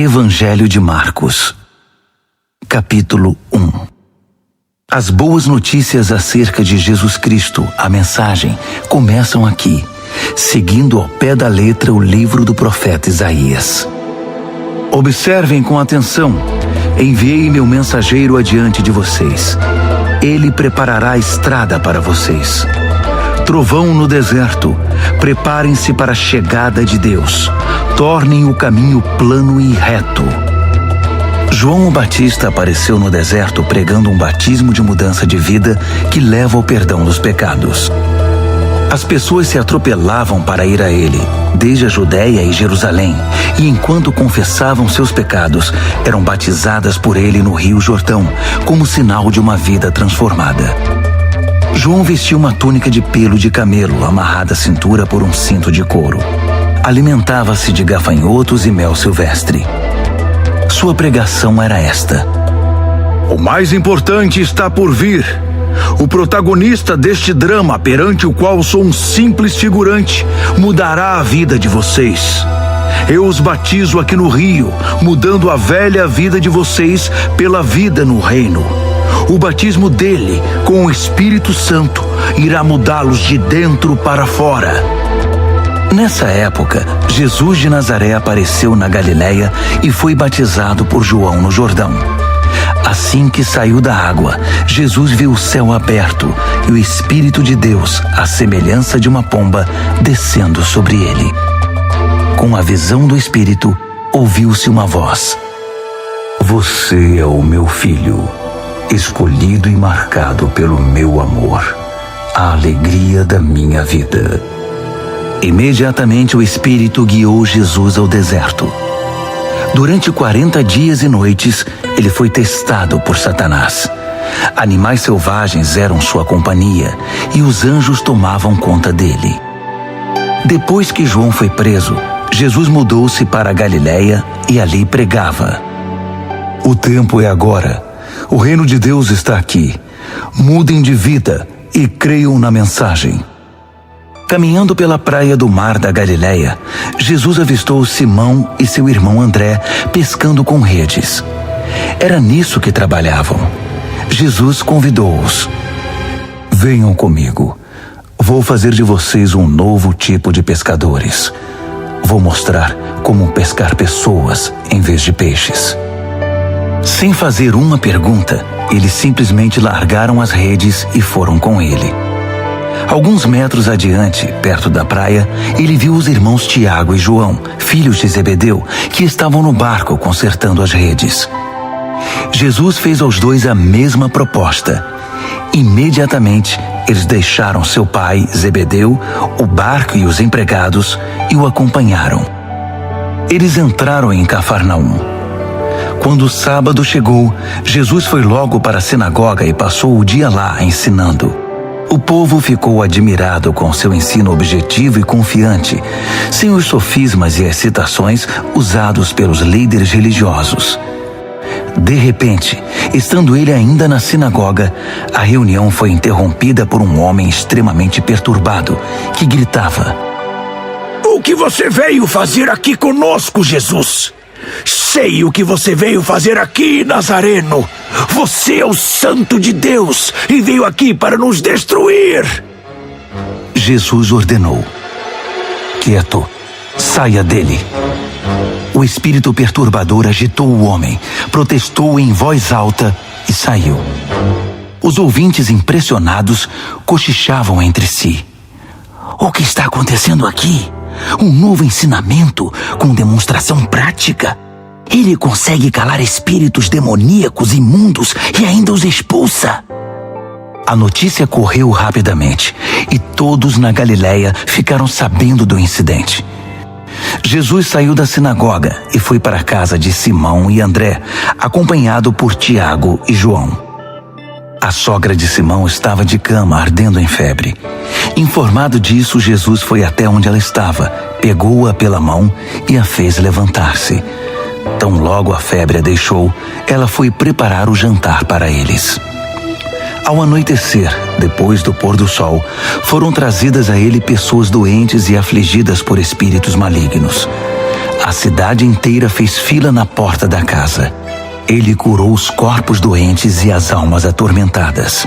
Evangelho de Marcos, capítulo 1. As boas notícias acerca de Jesus Cristo, a mensagem, começam aqui, seguindo ao pé da letra o livro do profeta Isaías. Observem com atenção: enviei meu mensageiro adiante de vocês. Ele preparará a estrada para vocês. Trovão no deserto, preparem-se para a chegada de Deus. Tornem o caminho plano e reto. João o Batista apareceu no deserto pregando um batismo de mudança de vida que leva ao perdão dos pecados. As pessoas se atropelavam para ir a ele, desde a Judéia e Jerusalém, e enquanto confessavam seus pecados, eram batizadas por ele no Rio Jordão, como sinal de uma vida transformada. João vestia uma túnica de pelo de camelo, amarrada à cintura por um cinto de couro. Alimentava-se de gafanhotos e mel silvestre. Sua pregação era esta: o mais importante está por vir. O protagonista deste drama, perante o qual sou um simples figurante, mudará a vida de vocês. Eu os batizo aqui no rio, mudando a velha vida de vocês pela vida no reino. O batismo dele, com o Espírito Santo, irá mudá-los de dentro para fora. Nessa época, Jesus de Nazaré apareceu na Galileia e foi batizado por João no Jordão. Assim que saiu da água, Jesus viu o céu aberto e o Espírito de Deus, à semelhança de uma pomba, descendo sobre ele. Com a visão do Espírito, ouviu-se uma voz: Você é o meu filho, escolhido e marcado pelo meu amor, a alegria da minha vida. Imediatamente o Espírito guiou Jesus ao deserto. Durante 40 dias e noites, ele foi testado por Satanás. Animais selvagens eram sua companhia e os anjos tomavam conta dele. Depois que João foi preso, Jesus mudou-se para a Galileia e ali pregava: O tempo é agora. O reino de Deus está aqui. Mudem de vida e creiam na mensagem. Caminhando pela praia do mar da Galileia, Jesus avistou Simão e seu irmão André pescando com redes. Era nisso que trabalhavam. Jesus convidou-os: Venham comigo. Vou fazer de vocês um novo tipo de pescadores. Vou mostrar como pescar pessoas em vez de peixes. Sem fazer uma pergunta, eles simplesmente largaram as redes e foram com ele. Alguns metros adiante, perto da praia, ele viu os irmãos Tiago e João, filhos de Zebedeu, que estavam no barco consertando as redes. Jesus fez aos dois a mesma proposta. Imediatamente, eles deixaram seu pai, Zebedeu, o barco e os empregados e o acompanharam. Eles entraram em Cafarnaum. Quando o sábado chegou, Jesus foi logo para a sinagoga e passou o dia lá ensinando. O povo ficou admirado com seu ensino objetivo e confiante, sem os sofismas e as citações usados pelos líderes religiosos. De repente, estando ele ainda na sinagoga, a reunião foi interrompida por um homem extremamente perturbado, que gritava: O que você veio fazer aqui conosco, Jesus? Sei o que você veio fazer aqui, Nazareno. Você é o Santo de Deus e veio aqui para nos destruir. Jesus ordenou: Quieto, saia dele. O espírito perturbador agitou o homem, protestou em voz alta e saiu. Os ouvintes, impressionados, cochichavam entre si: O que está acontecendo aqui? Um novo ensinamento com demonstração prática. Ele consegue calar espíritos demoníacos imundos e ainda os expulsa. A notícia correu rapidamente e todos na Galileia ficaram sabendo do incidente. Jesus saiu da sinagoga e foi para a casa de Simão e André, acompanhado por Tiago e João. A sogra de Simão estava de cama, ardendo em febre. Informado disso, Jesus foi até onde ela estava, pegou-a pela mão e a fez levantar-se. Tão logo a febre a deixou, ela foi preparar o jantar para eles. Ao anoitecer, depois do pôr do sol, foram trazidas a ele pessoas doentes e afligidas por espíritos malignos. A cidade inteira fez fila na porta da casa. Ele curou os corpos doentes e as almas atormentadas.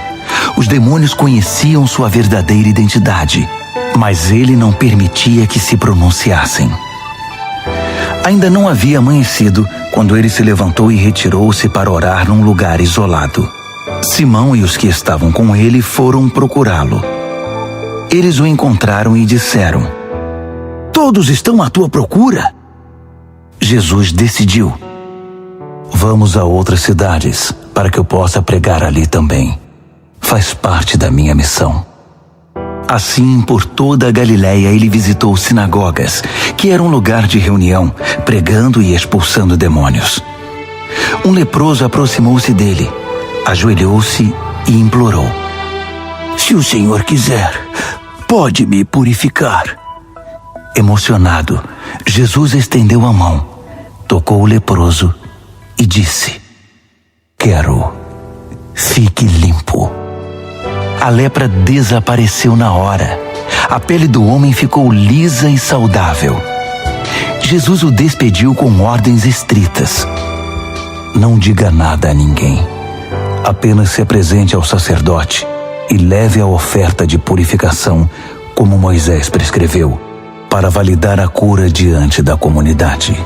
Os demônios conheciam sua verdadeira identidade, mas ele não permitia que se pronunciassem. Ainda não havia amanhecido quando ele se levantou e retirou-se para orar num lugar isolado. Simão e os que estavam com ele foram procurá-lo. Eles o encontraram e disseram: "Todos estão à tua procura." Jesus decidiu: "Vamos a outras cidades para que eu possa pregar ali também. Faz parte da minha missão." Assim, por toda a Galiléia, ele visitou sinagogas, que era um lugar de reunião, pregando e expulsando demônios. Um leproso aproximou-se dele, ajoelhou-se e implorou: "Se o Senhor quiser, pode me purificar." Emocionado, Jesus estendeu a mão, tocou o leproso e disse: "Quero, fique limpo." A lepra desapareceu na hora. A pele do homem ficou lisa e saudável. Jesus o despediu com ordens estritas: "Não diga nada a ninguém. Apenas se apresente ao sacerdote e leve a oferta de purificação, como Moisés prescreveu, para validar a cura diante da comunidade."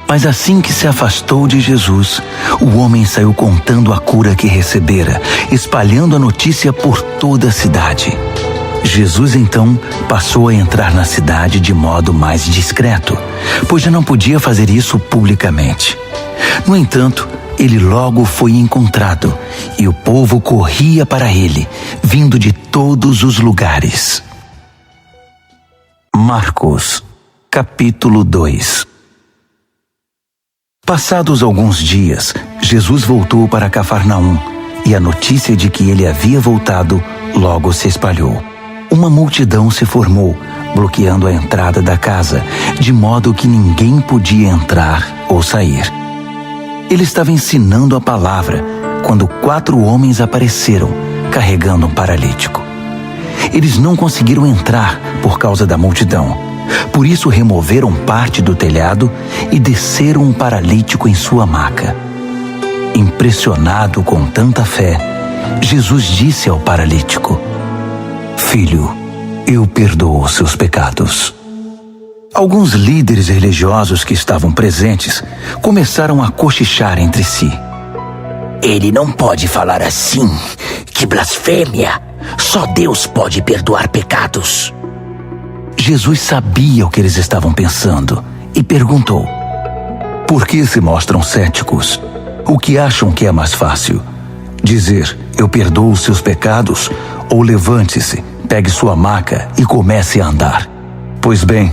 Mas assim que se afastou de Jesus, o homem saiu contando a cura que recebera, espalhando a notícia por toda a cidade. Jesus então passou a entrar na cidade de modo mais discreto, pois já não podia fazer isso publicamente. No entanto, ele logo foi encontrado e o povo corria para ele, vindo de todos os lugares. Marcos, capítulo 2. Passados alguns dias, Jesus voltou para Cafarnaum e a notícia de que ele havia voltado logo se espalhou. Uma multidão se formou, bloqueando a entrada da casa, de modo que ninguém podia entrar ou sair. Ele estava ensinando a palavra quando 4 homens apareceram, carregando um paralítico. Eles não conseguiram entrar por causa da multidão. Por isso removeram parte do telhado e desceram um paralítico em sua maca. Impressionado com tanta fé, Jesus disse ao paralítico: "Filho, eu perdoo os seus pecados." Alguns líderes religiosos que estavam presentes começaram a cochichar entre si: "Ele não pode falar assim. Que blasfêmia! Só Deus pode perdoar pecados." Jesus sabia o que eles estavam pensando e perguntou: "Por que se mostram céticos? O que acham que é mais fácil? Dizer, eu perdoo os seus pecados, ou levante-se, pegue sua maca e comece a andar? Pois bem,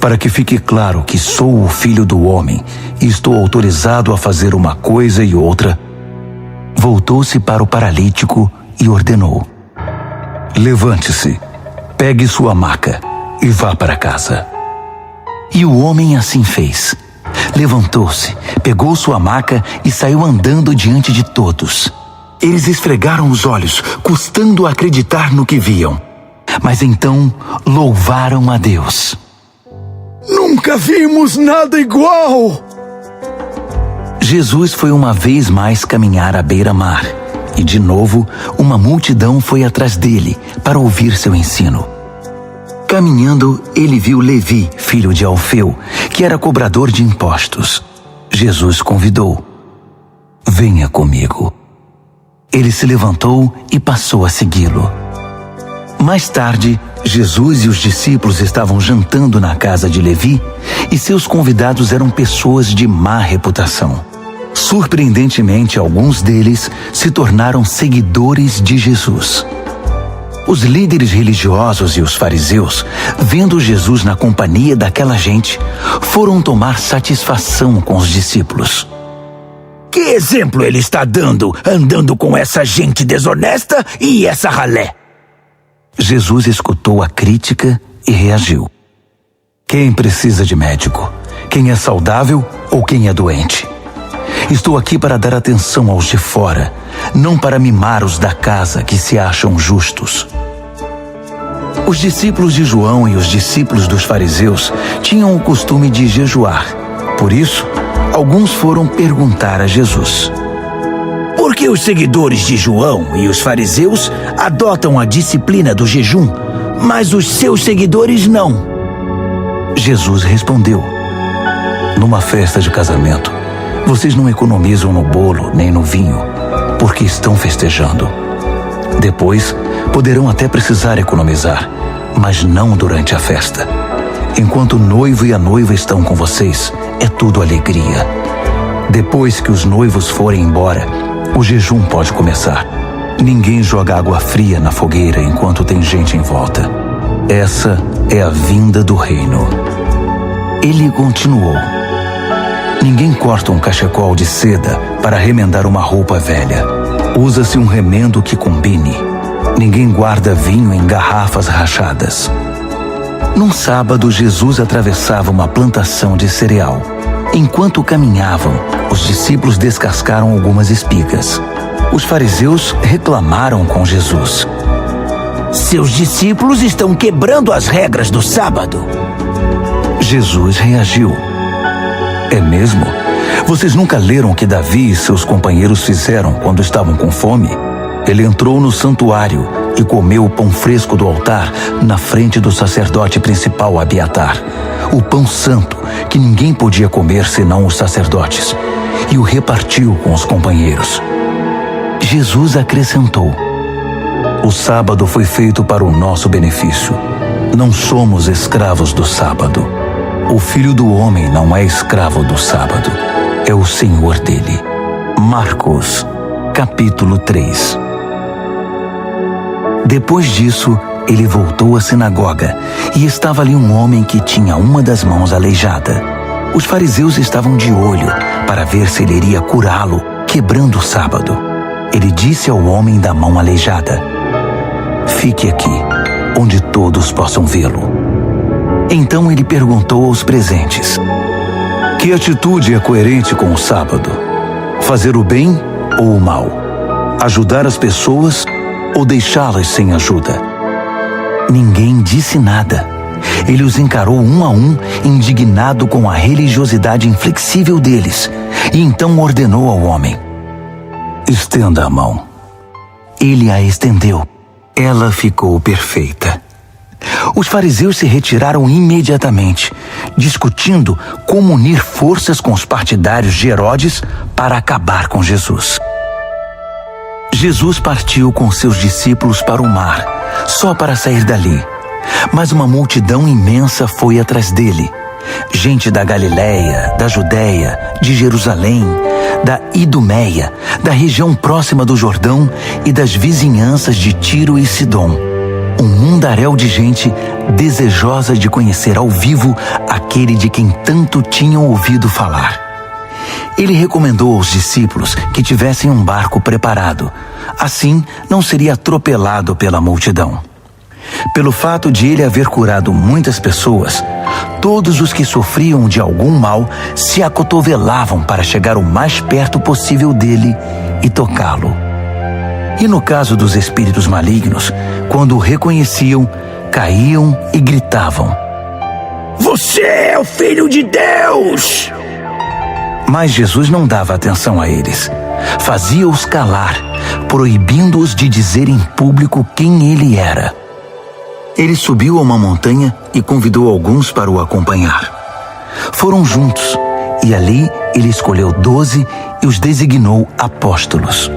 para que fique claro que sou o Filho do Homem e estou autorizado a fazer uma coisa e outra." Voltou-se para o paralítico e ordenou: "Levante-se, pegue sua maca e vá para casa." E o homem assim fez. Levantou-se, pegou sua maca e saiu andando diante de todos. Eles esfregaram os olhos, custando acreditar no que viam. Mas então louvaram a Deus. "Nunca vimos nada igual!" Jesus foi uma vez mais caminhar à beira-mar. E de novo, uma multidão foi atrás dele para ouvir seu ensino. Caminhando, ele viu Levi, filho de Alfeu, que era cobrador de impostos. Jesus convidou: "Venha comigo." Ele se levantou e passou a segui-lo. Mais tarde, Jesus e os discípulos estavam jantando na casa de Levi e seus convidados eram pessoas de má reputação. Surpreendentemente, alguns deles se tornaram seguidores de Jesus. Os líderes religiosos e os fariseus, vendo Jesus na companhia daquela gente, foram tomar satisfação com os discípulos. "Que exemplo ele está dando, andando com essa gente desonesta e essa ralé?" Jesus escutou a crítica e reagiu: "Quem precisa de médico? Quem é saudável ou quem é doente? Estou aqui para dar atenção aos de fora, não para mimar os da casa que se acham justos." Os discípulos de João e os discípulos dos fariseus tinham o costume de jejuar. Por isso, alguns foram perguntar a Jesus: por que os seguidores de João e os fariseus adotam a disciplina do jejum, mas os seus seguidores não? Jesus respondeu: numa festa de casamento, vocês não economizam no bolo nem no vinho, porque estão festejando. Depois, poderão até precisar economizar, mas não durante a festa. Enquanto o noivo e a noiva estão com vocês, é tudo alegria. Depois que os noivos forem embora, o jejum pode começar. Ninguém joga água fria na fogueira enquanto tem gente em volta. Essa é a vinda do reino. Ele continuou: ninguém corta um cachecol de seda para remendar uma roupa velha. Usa-se um remendo que combine. Ninguém guarda vinho em garrafas rachadas. Num sábado, Jesus atravessava uma plantação de cereal. Enquanto caminhavam, os discípulos descascaram algumas espigas. Os fariseus reclamaram com Jesus: seus discípulos estão quebrando as regras do sábado. Jesus reagiu: é mesmo? Vocês nunca leram o que Davi e seus companheiros fizeram quando estavam com fome? Ele entrou no santuário e comeu o pão fresco do altar na frente do sacerdote principal Abiatar, o pão santo que ninguém podia comer senão os sacerdotes, e o repartiu com os companheiros. Jesus acrescentou: o sábado foi feito para o nosso benefício. Não somos escravos do sábado. O Filho do Homem não é escravo do sábado, é o Senhor dele. Marcos, capítulo 3. Depois disso, ele voltou à sinagoga e estava ali um homem que tinha uma das mãos aleijada. Os fariseus estavam de olho para ver se ele iria curá-lo, quebrando o sábado. Ele disse ao homem da mão aleijada: fique aqui, onde todos possam vê-lo. Então ele perguntou aos presentes: que atitude é coerente com o sábado? Fazer o bem ou o mal? Ajudar as pessoas ou deixá-las sem ajuda? Ninguém disse nada. Ele os encarou um a um, indignado com a religiosidade inflexível deles, e então ordenou ao homem: estenda a mão. Ele a estendeu. Ela ficou perfeita. Os fariseus se retiraram imediatamente, discutindo como unir forças com os partidários de Herodes para acabar com Jesus. Jesus partiu com seus discípulos para o mar, só para sair dali. Mas uma multidão imensa foi atrás dele. Gente da Galiléia, da Judéia, de Jerusalém, da Idumeia, da região próxima do Jordão e das vizinhanças de Tiro e Sidom. Um mundaréu de gente desejosa de conhecer ao vivo aquele de quem tanto tinham ouvido falar. Ele recomendou aos discípulos que tivessem um barco preparado. Assim, não seria atropelado pela multidão. Pelo fato de ele haver curado muitas pessoas, todos os que sofriam de algum mal se acotovelavam para chegar o mais perto possível dele e tocá-lo. E no caso dos espíritos malignos, quando o reconheciam, caíam e gritavam: você é o Filho de Deus! Mas Jesus não dava atenção a eles. Fazia-os calar, proibindo-os de dizer em público quem ele era. Ele subiu a uma montanha e convidou alguns para o acompanhar. Foram juntos, e ali ele escolheu 12 e os designou apóstolos.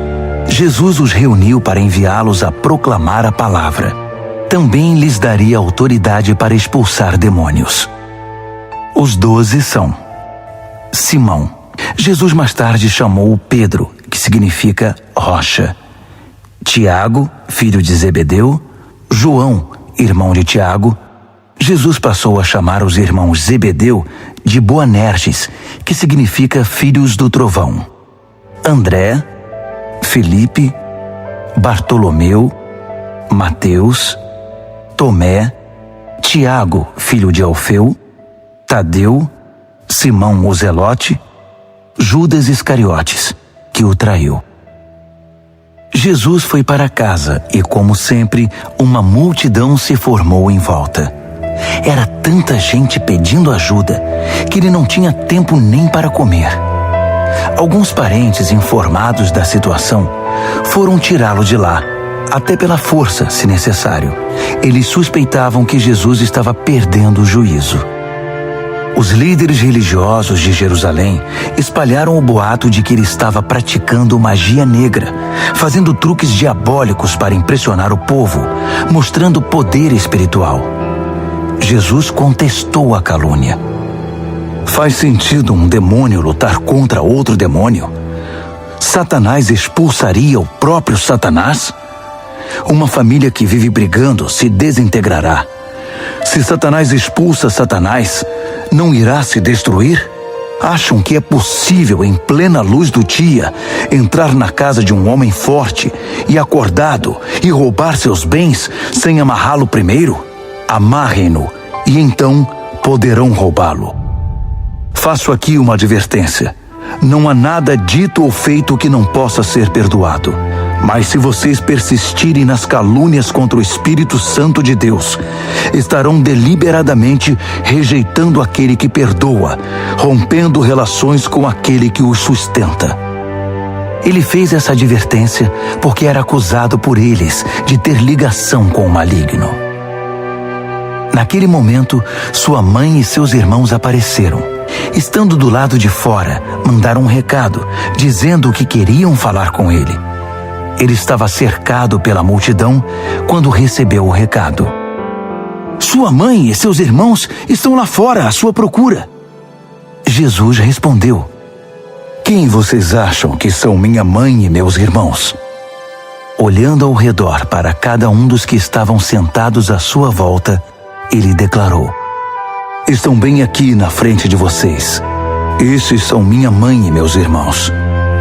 Jesus os reuniu para enviá-los a proclamar a palavra. Também lhes daria autoridade para expulsar demônios. Os 12 são: Simão. Jesus mais tarde chamou Pedro, que significa rocha. Tiago, filho de Zebedeu. João, irmão de Tiago. Jesus passou a chamar os irmãos Zebedeu de Boanerges, que significa filhos do trovão. André, Felipe, Bartolomeu, Mateus, Tomé, Tiago, filho de Alfeu, Tadeu, Simão o Zelote, Judas Iscariotes, que o traiu. Jesus foi para casa e, como sempre, uma multidão se formou em volta. Era tanta gente pedindo ajuda que ele não tinha tempo nem para comer. Alguns parentes, informados da situação, foram tirá-lo de lá, até pela força, se necessário. Eles suspeitavam que Jesus estava perdendo o juízo. Os líderes religiosos de Jerusalém espalharam o boato de que ele estava praticando magia negra, fazendo truques diabólicos para impressionar o povo, mostrando poder espiritual. Jesus contestou a calúnia. Faz sentido um demônio lutar contra outro demônio? Satanás expulsaria o próprio Satanás? Uma família que vive brigando se desintegrará. Se Satanás expulsa Satanás, não irá se destruir? Acham que é possível, em plena luz do dia, entrar na casa de um homem forte e acordado e roubar seus bens sem amarrá-lo primeiro? Amarrem-no e então poderão roubá-lo. Faço aqui uma advertência. Não há nada dito ou feito que não possa ser perdoado. Mas se vocês persistirem nas calúnias contra o Espírito Santo de Deus, estarão deliberadamente rejeitando aquele que perdoa, rompendo relações com aquele que os sustenta. Ele fez essa advertência porque era acusado por eles de ter ligação com o maligno. Naquele momento, sua mãe e seus irmãos apareceram. Estando do lado de fora, mandaram um recado, dizendo que queriam falar com ele. Ele estava cercado pela multidão quando recebeu o recado. Sua mãe e seus irmãos estão lá fora à sua procura. Jesus respondeu: Quem vocês acham que são minha mãe e meus irmãos? Olhando ao redor para cada um dos que estavam sentados à sua volta, ele declarou: Estão bem aqui na frente de vocês. Esses são minha mãe e meus irmãos.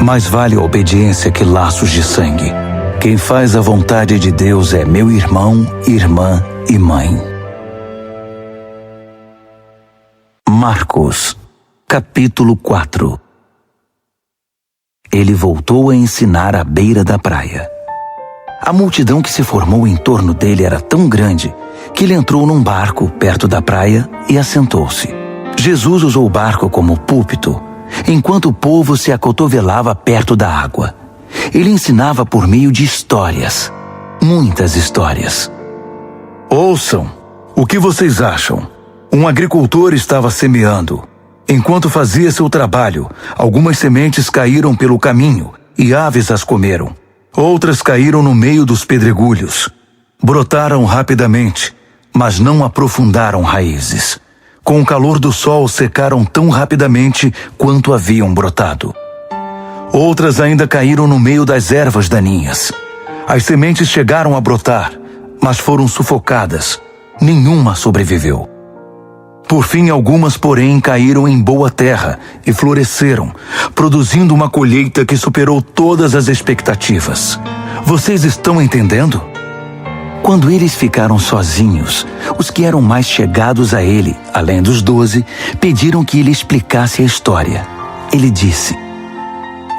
Mais vale a obediência que laços de sangue. Quem faz a vontade de Deus é meu irmão, irmã e mãe. Marcos, capítulo 4. Ele voltou a ensinar à beira da praia. A multidão que se formou em torno dele era tão grande que ele entrou num barco perto da praia e assentou-se. Jesus usou o barco como púlpito, enquanto o povo se acotovelava perto da água. Ele ensinava por meio de histórias, muitas histórias. Ouçam, o que vocês acham? Um agricultor estava semeando. Enquanto fazia seu trabalho, algumas sementes caíram pelo caminho e aves as comeram. Outras caíram no meio dos pedregulhos. Brotaram rapidamente, mas não aprofundaram raízes. Com o calor do sol, secaram tão rapidamente quanto haviam brotado. Outras ainda caíram no meio das ervas daninhas. As sementes chegaram a brotar, mas foram sufocadas. Nenhuma sobreviveu. Por fim, algumas, porém, caíram em boa terra e floresceram, produzindo uma colheita que superou todas as expectativas. Vocês estão entendendo? Quando eles ficaram sozinhos, os que eram mais chegados a ele, além dos 12, pediram que ele explicasse a história. Ele disse: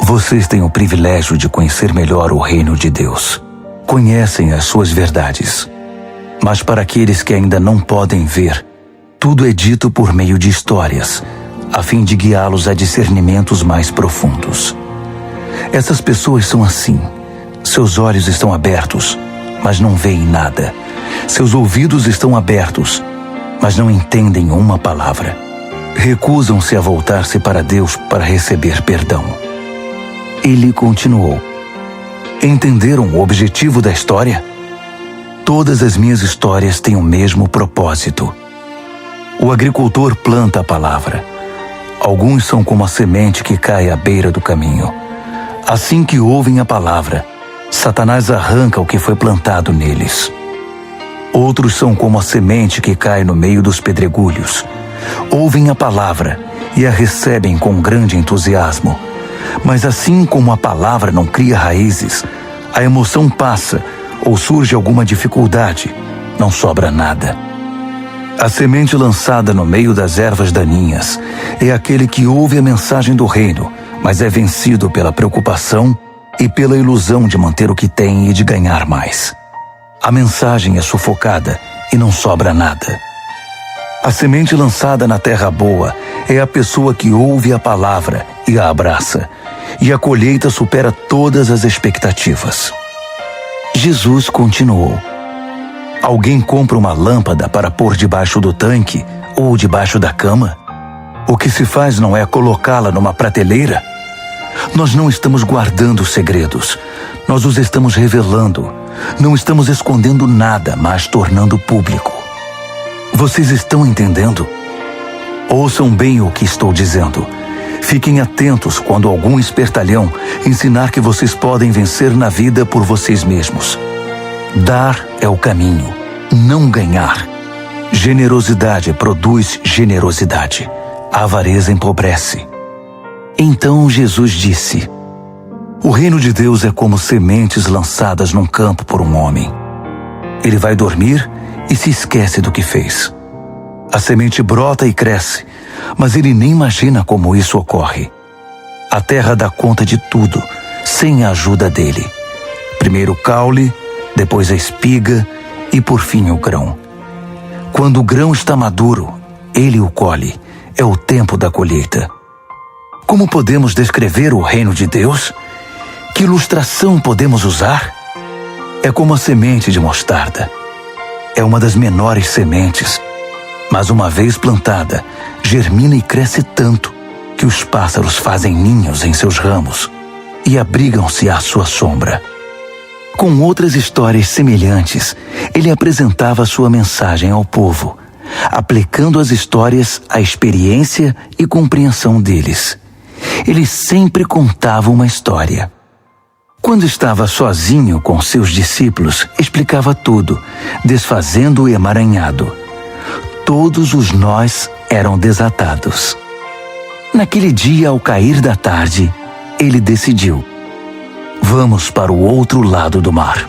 Vocês têm o privilégio de conhecer melhor o reino de Deus. Conhecem as suas verdades. Mas para aqueles que ainda não podem ver, tudo é dito por meio de histórias, a fim de guiá-los a discernimentos mais profundos. Essas pessoas são assim. Seus olhos estão abertos, mas não veem nada. Seus ouvidos estão abertos, mas não entendem uma palavra. Recusam-se a voltar-se para Deus para receber perdão. Ele continuou: Entenderam o objetivo da história? Todas as minhas histórias têm o mesmo propósito. O agricultor planta a palavra. Alguns são como a semente que cai à beira do caminho. Assim que ouvem a palavra, Satanás arranca o que foi plantado neles. Outros são como a semente que cai no meio dos pedregulhos. Ouvem a palavra e a recebem com grande entusiasmo. Mas assim como a palavra não cria raízes, a emoção passa ou surge alguma dificuldade, não sobra nada. A semente lançada no meio das ervas daninhas é aquele que ouve a mensagem do reino, mas é vencido pela preocupação e pela ilusão de manter o que tem e de ganhar mais. A mensagem é sufocada e não sobra nada. A semente lançada na terra boa é a pessoa que ouve a palavra e a abraça, e a colheita supera todas as expectativas. Jesus continuou: alguém compra uma lâmpada para pôr debaixo do tanque ou debaixo da cama? O que se faz não é colocá-la numa prateleira? Nós não estamos guardando segredos, nós os estamos revelando. Não estamos escondendo nada, mas tornando público. Vocês estão entendendo? Ouçam bem o que estou dizendo. Fiquem atentos quando algum espertalhão ensinar que vocês podem vencer na vida por vocês mesmos. Dar é o caminho, não ganhar. Generosidade produz generosidade. A avareza empobrece. Então Jesus disse: o reino de Deus é como sementes lançadas num campo por um homem. Ele vai dormir e se esquece do que fez. A semente brota e cresce, mas ele nem imagina como isso ocorre. A terra dá conta de tudo, sem a ajuda dele. Primeiro o caule, depois a espiga e por fim o grão. Quando o grão está maduro, ele o colhe. É o tempo da colheita. Como podemos descrever o reino de Deus? Que ilustração podemos usar? É como a semente de mostarda. É uma das menores sementes, mas uma vez plantada, germina e cresce tanto que os pássaros fazem ninhos em seus ramos e abrigam-se à sua sombra. Com outras histórias semelhantes, ele apresentava sua mensagem ao povo, aplicando as histórias à experiência e compreensão deles. Ele sempre contava uma história. Quando estava sozinho com seus discípulos, explicava tudo, desfazendo o emaranhado. Todos os nós eram desatados. Naquele dia, ao cair da tarde, ele decidiu: vamos para o outro lado do mar.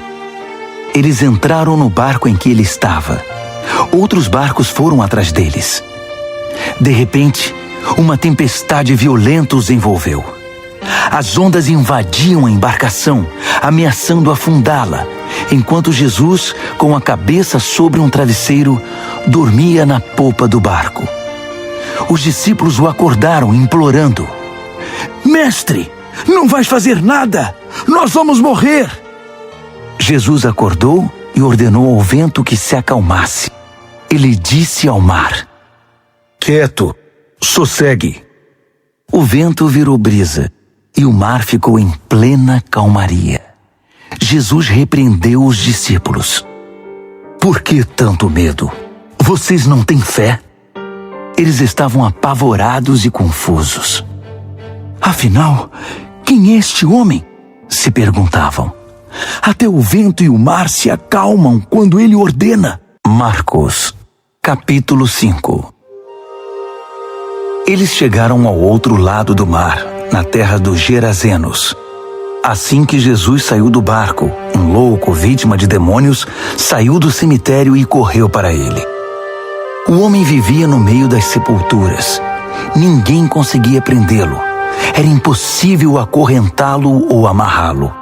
Eles entraram no barco em que ele estava. Outros barcos foram atrás deles. De repente, uma tempestade violenta os envolveu. As ondas invadiam a embarcação, ameaçando afundá-la, enquanto Jesus, com a cabeça sobre um travesseiro, dormia na popa do barco. Os discípulos o acordaram, implorando: mestre, não vais fazer nada! Nós vamos morrer! Jesus acordou e ordenou ao vento que se acalmasse. Ele disse ao mar: quieto, sossegue. O vento virou brisa e o mar ficou em plena calmaria. Jesus repreendeu os discípulos: por que tanto medo? Vocês não têm fé? Eles estavam apavorados e confusos. Afinal, quem é este homem? Se perguntavam. Até o vento e o mar se acalmam quando ele ordena. Marcos, capítulo 5. Eles chegaram ao outro lado do mar, na terra dos Gerazenos. Assim que Jesus saiu do barco, um louco, vítima de demônios, saiu do cemitério e correu para ele. O homem vivia no meio das sepulturas. Ninguém conseguia prendê-lo. Era impossível acorrentá-lo ou amarrá-lo.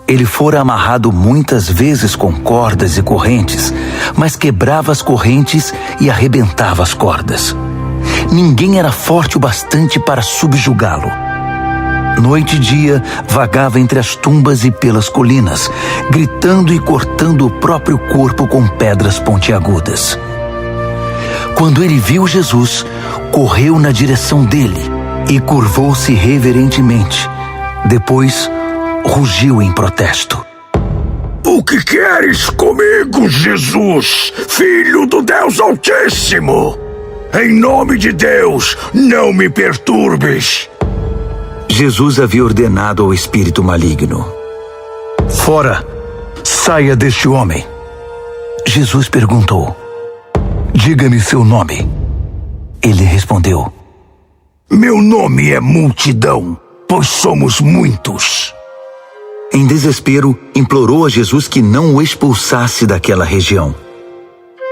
Ele fora amarrado muitas vezes com cordas e correntes, mas quebrava as correntes e arrebentava as cordas. Ninguém era forte o bastante para subjugá-lo. Noite e dia, vagava entre as tumbas e pelas colinas, gritando e cortando o próprio corpo com pedras pontiagudas. Quando ele viu Jesus, correu na direção dele e curvou-se reverentemente. Depois, rugiu em protesto: O que queres comigo, Jesus, Filho do Deus Altíssimo? Em nome de Deus, não me perturbes. Jesus havia ordenado ao espírito maligno: Fora, saia deste homem. Jesus perguntou: Diga-me seu nome. Ele respondeu: Meu nome é Multidão, pois somos muitos. Em desespero, implorou a Jesus que não o expulsasse daquela região.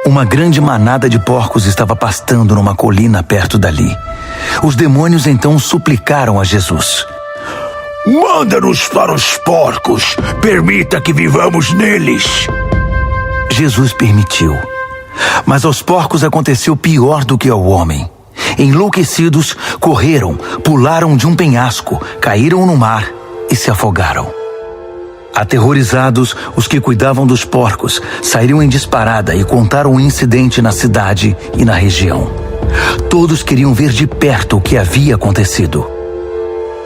Uma grande manada de porcos estava pastando numa colina perto dali. Os demônios então suplicaram a Jesus: Manda-nos para os porcos. Permita que vivamos neles. Jesus permitiu. Mas aos porcos aconteceu pior do que ao homem. Enlouquecidos, correram, pularam de um penhasco, caíram no mar e se afogaram. Aterrorizados, os que cuidavam dos porcos saíram em disparada e contaram o incidente na cidade e na região. Todos queriam ver de perto o que havia acontecido.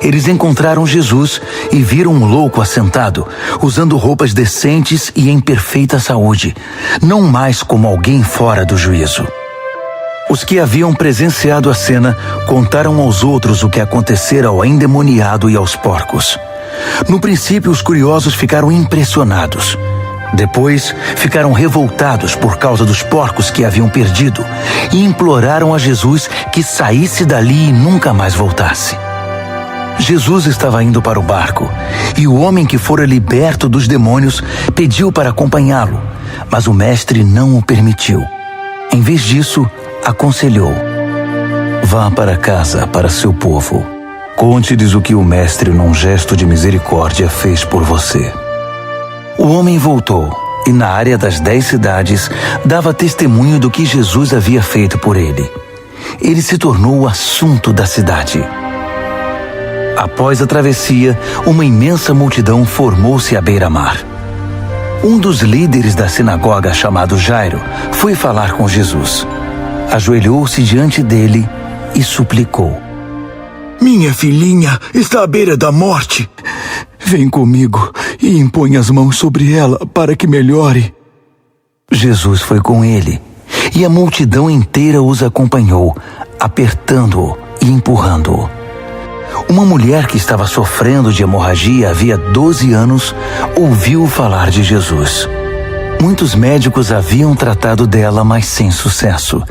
Eles encontraram Jesus e viram um louco assentado, usando roupas decentes e em perfeita saúde, não mais como alguém fora do juízo. Os que haviam presenciado a cena contaram aos outros o que acontecera ao endemoniado e aos porcos. No princípio, os curiosos ficaram impressionados. Depois, ficaram revoltados por causa dos porcos que haviam perdido e imploraram a Jesus que saísse dali e nunca mais voltasse. Jesus estava indo para o barco e o homem que fora liberto dos demônios pediu para acompanhá-lo, mas o mestre não o permitiu. Em vez disso, aconselhou: vá para casa, para seu povo. Conte-lhes o que o mestre, num gesto de misericórdia, fez por você. O homem voltou e, na área das 10 cidades, dava testemunho do que Jesus havia feito por ele. Ele se tornou o assunto da cidade. Após a travessia, uma imensa multidão formou-se à beira-mar. Um dos líderes da sinagoga, chamado Jairo, foi falar com Jesus. Ajoelhou-se diante dele e suplicou: Minha filhinha está à beira da morte. Vem comigo e impõe as mãos sobre ela para que melhore. Jesus foi com ele e a multidão inteira os acompanhou, apertando-o e empurrando-o. Uma mulher que estava sofrendo de hemorragia havia 12 anos ouviu falar de Jesus. Muitos médicos haviam tratado dela, mas sem sucesso.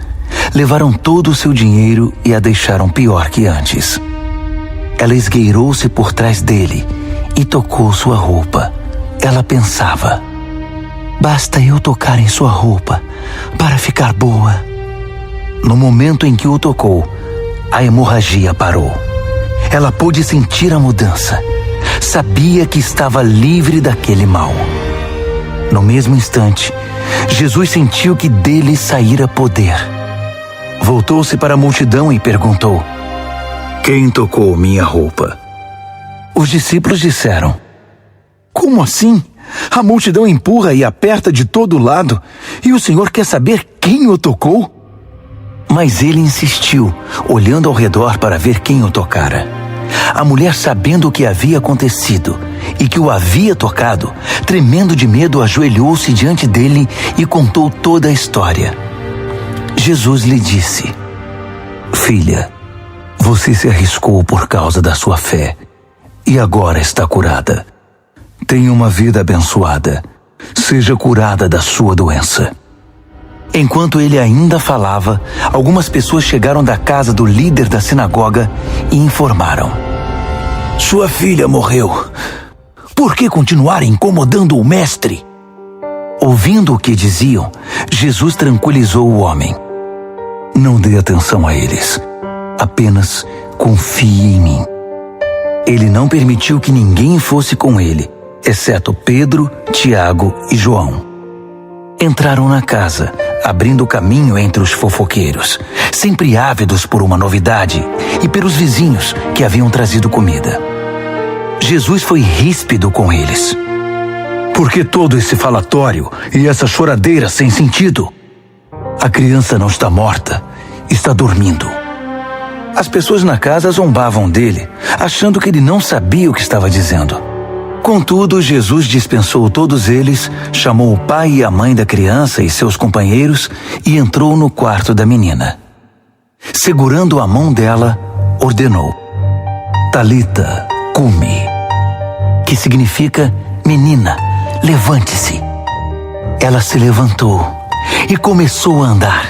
Levaram todo o seu dinheiro e a deixaram pior que antes. Ela esgueirou-se por trás dele e tocou sua roupa. Ela pensava: basta eu tocar em sua roupa para ficar boa. No momento em que o tocou, a hemorragia parou. Ela pôde sentir a mudança. Sabia que estava livre daquele mal. No mesmo instante, Jesus sentiu que dele saíra poder. Voltou-se para a multidão e perguntou: quem tocou minha roupa? Os discípulos disseram: como assim? A multidão empurra e aperta de todo lado, e o Senhor quer saber quem o tocou? Mas ele insistiu, olhando ao redor para ver quem o tocara. A mulher, sabendo o que havia acontecido e que o havia tocado, tremendo de medo, ajoelhou-se diante dele e contou toda a história. Jesus lhe disse: filha, você se arriscou por causa da sua fé e agora está curada. Tenha uma vida abençoada. Seja curada da sua doença. Enquanto ele ainda falava, algumas pessoas chegaram da casa do líder da sinagoga e informaram: sua filha morreu. Por que continuar incomodando o mestre? Ouvindo o que diziam, Jesus tranquilizou o homem: não dê atenção a eles. Apenas confie em mim. Ele não permitiu que ninguém fosse com ele, exceto Pedro, Tiago e João. Entraram na casa, abrindo caminho entre os fofoqueiros, sempre ávidos por uma novidade, e pelos vizinhos que haviam trazido comida. Jesus foi ríspido com eles. Por que todo esse falatório e essa choradeira sem sentido? A criança não está morta, está dormindo. As pessoas na casa zombavam dele, achando que ele não sabia o que estava dizendo. Contudo, Jesus dispensou todos eles, chamou o pai e a mãe da criança e seus companheiros e entrou no quarto da menina. Segurando a mão dela, ordenou: Talita, cumi, que significa: menina, levante-se. Ela se levantou e começou a andar.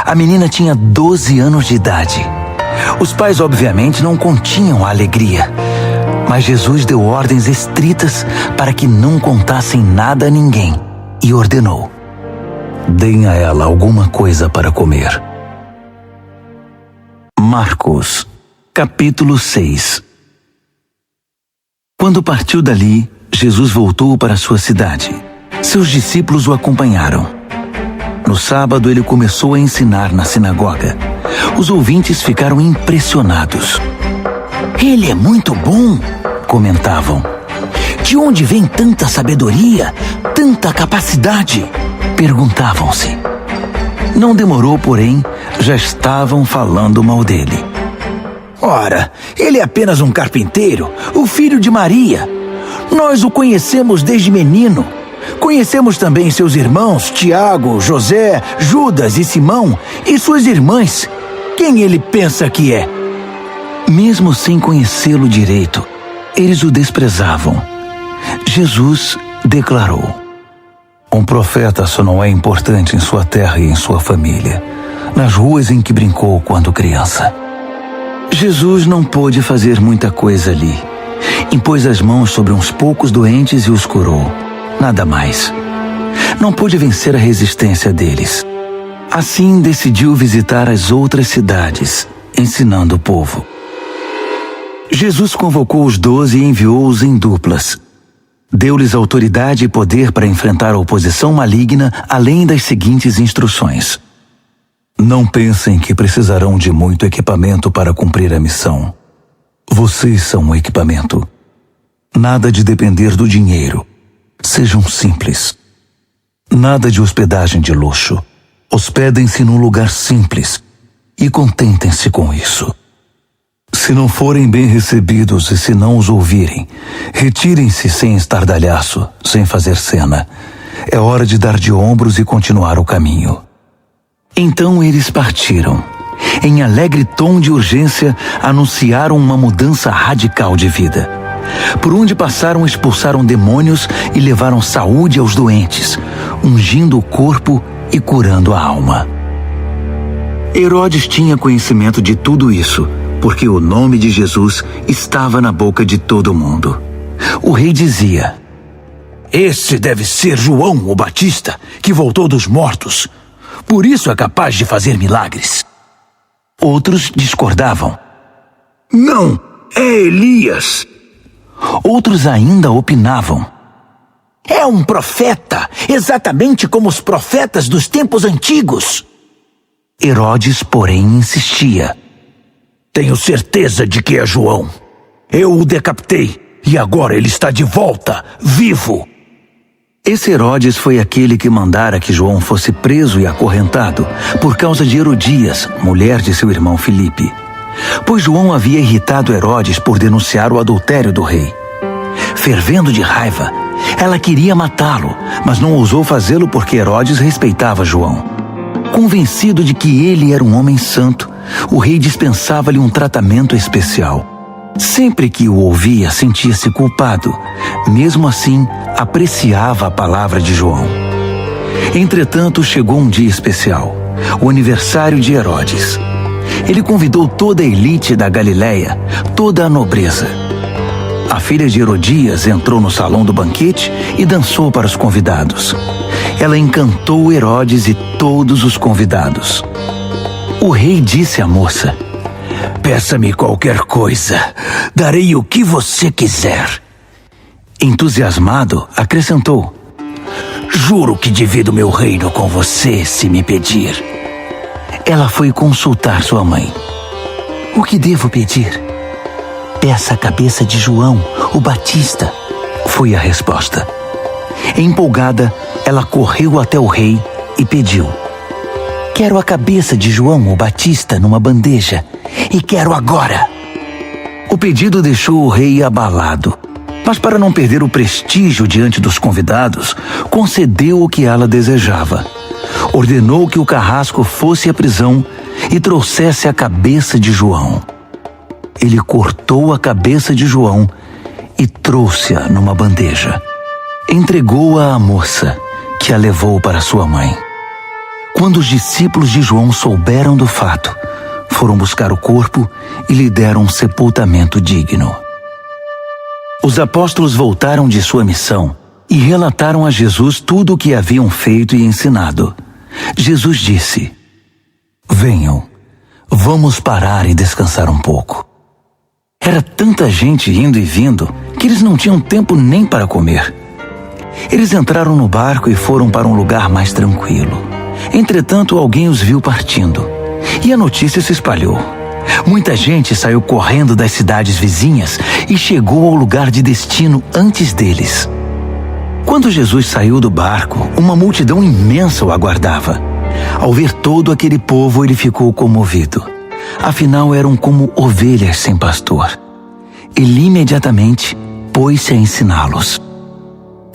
A menina tinha 12 anos de idade. Os pais, obviamente, não continham a alegria, mas Jesus deu ordens estritas para que não contassem nada a ninguém e ordenou: deem a ela alguma coisa para comer. Marcos, capítulo 6. Quando partiu dali, Jesus voltou para sua cidade. Seus discípulos o acompanharam. No sábado, ele começou a ensinar na sinagoga. Os ouvintes ficaram impressionados. Ele é muito bom, comentavam. De onde vem tanta sabedoria, tanta capacidade? Perguntavam-se. Não demorou, porém, já estavam falando mal dele. Ora, ele é apenas um carpinteiro, o filho de Maria. Nós o conhecemos desde menino. Conhecemos também seus irmãos, Tiago, José, Judas e Simão, e suas irmãs. Quem ele pensa que é? Mesmo sem conhecê-lo direito, eles o desprezavam. Jesus declarou: um profeta só não é importante em sua terra e em sua família, nas ruas em que brincou quando criança. Jesus não pôde fazer muita coisa ali. Impôs as mãos sobre uns poucos doentes e os curou. Nada mais. Não pôde vencer a resistência deles. Assim decidiu visitar as outras cidades, ensinando o povo. Jesus convocou os 12 e enviou-os em duplas. Deu-lhes autoridade e poder para enfrentar a oposição maligna, além das seguintes instruções: não pensem que precisarão de muito equipamento para cumprir a missão. Vocês são o equipamento. Nada de depender do dinheiro. Sejam simples. Nada de hospedagem de luxo. Hospedem-se num lugar simples e contentem-se com isso. Se não forem bem recebidos e se não os ouvirem, retirem-se sem estardalhaço, sem fazer cena. É hora de dar de ombros e continuar o caminho. Então eles partiram. Em alegre tom de urgência, anunciaram uma mudança radical de vida. Por onde passaram, expulsaram demônios e levaram saúde aos doentes, ungindo o corpo e curando a alma. Herodes tinha conhecimento de tudo isso, porque o nome de Jesus estava na boca de todo mundo. O rei dizia: esse deve ser João o Batista, que voltou dos mortos. Por isso é capaz de fazer milagres. Outros discordavam. Não, é Elias. Outros ainda opinavam. É um profeta, exatamente como os profetas dos tempos antigos. Herodes, porém, insistia. Tenho certeza de que é João. Eu o decapitei e agora ele está de volta, vivo. Esse Herodes foi aquele que mandara que João fosse preso e acorrentado por causa de Herodias, mulher de seu irmão Filipe. Pois João havia irritado Herodes por denunciar o adultério do rei. Fervendo de raiva, ela queria matá-lo, mas não ousou fazê-lo porque Herodes respeitava João. Convencido de que ele era um homem santo, o rei dispensava-lhe um tratamento especial. Sempre que o ouvia, sentia-se culpado. Mesmo assim, apreciava a palavra de João. Entretanto, chegou um dia especial, o aniversário de Herodes. Ele convidou toda a elite da Galileia, toda a nobreza. A filha de Herodias entrou no salão do banquete e dançou para os convidados. Ela encantou Herodes e todos os convidados. O rei disse à moça: peça-me qualquer coisa, darei o que você quiser. Entusiasmado, acrescentou: juro que divido meu reino com você se me pedir. Ela foi consultar sua mãe. O que devo pedir? Peça a cabeça de João, o Batista, foi a resposta. Empolgada, ela correu até o rei e pediu: quero a cabeça de João, o Batista, numa bandeja, e quero agora. O pedido deixou o rei abalado, mas para não perder o prestígio diante dos convidados, concedeu o que ela desejava. Ordenou que o carrasco fosse à prisão e trouxesse a cabeça de João. Ele cortou a cabeça de João e trouxe-a numa bandeja. Entregou-a à moça, que a levou para sua mãe. Quando os discípulos de João souberam do fato, foram buscar o corpo e lhe deram um sepultamento digno. Os apóstolos voltaram de sua missão e relataram a Jesus tudo o que haviam feito e ensinado. Jesus disse: venham, vamos parar e descansar um pouco. Era tanta gente indo e vindo que que eles não tinham tempo nem para comer. Eles entraram no barco e foram para um lugar mais tranquilo. Entretanto, alguém os viu partindo, e a notícia se espalhou. Muita gente saiu correndo das cidades vizinhas e chegou ao lugar de destino antes deles. Quando Jesus saiu do barco, uma multidão imensa o aguardava. Ao ver todo aquele povo, ele ficou comovido. Afinal, eram como ovelhas sem pastor. Ele imediatamente pôs-se a ensiná-los.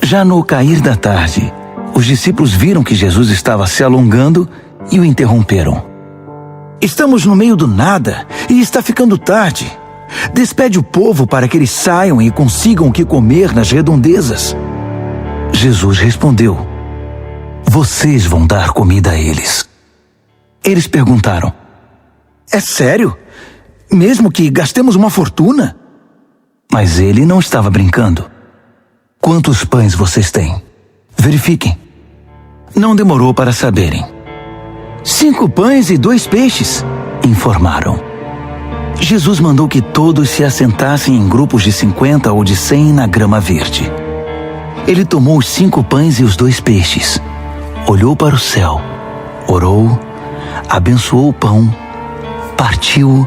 Já no cair da tarde, os discípulos viram que Jesus estava se alongando e o interromperam. Estamos no meio do nada e está ficando tarde. Despede o povo para que eles saiam e consigam o que comer nas redondezas. Jesus respondeu: vocês vão dar comida a eles. Eles perguntaram: é sério? Mesmo que gastemos uma fortuna? Mas ele não estava brincando. Quantos pães vocês têm? Verifiquem. Não demorou para saberem. 5 pães e 2 peixes, informaram. Jesus mandou que todos se assentassem em grupos de 50 ou de 100 na grama verde. Ele tomou os 5 pães e os 2 peixes, olhou para o céu, orou, abençoou o pão, partiu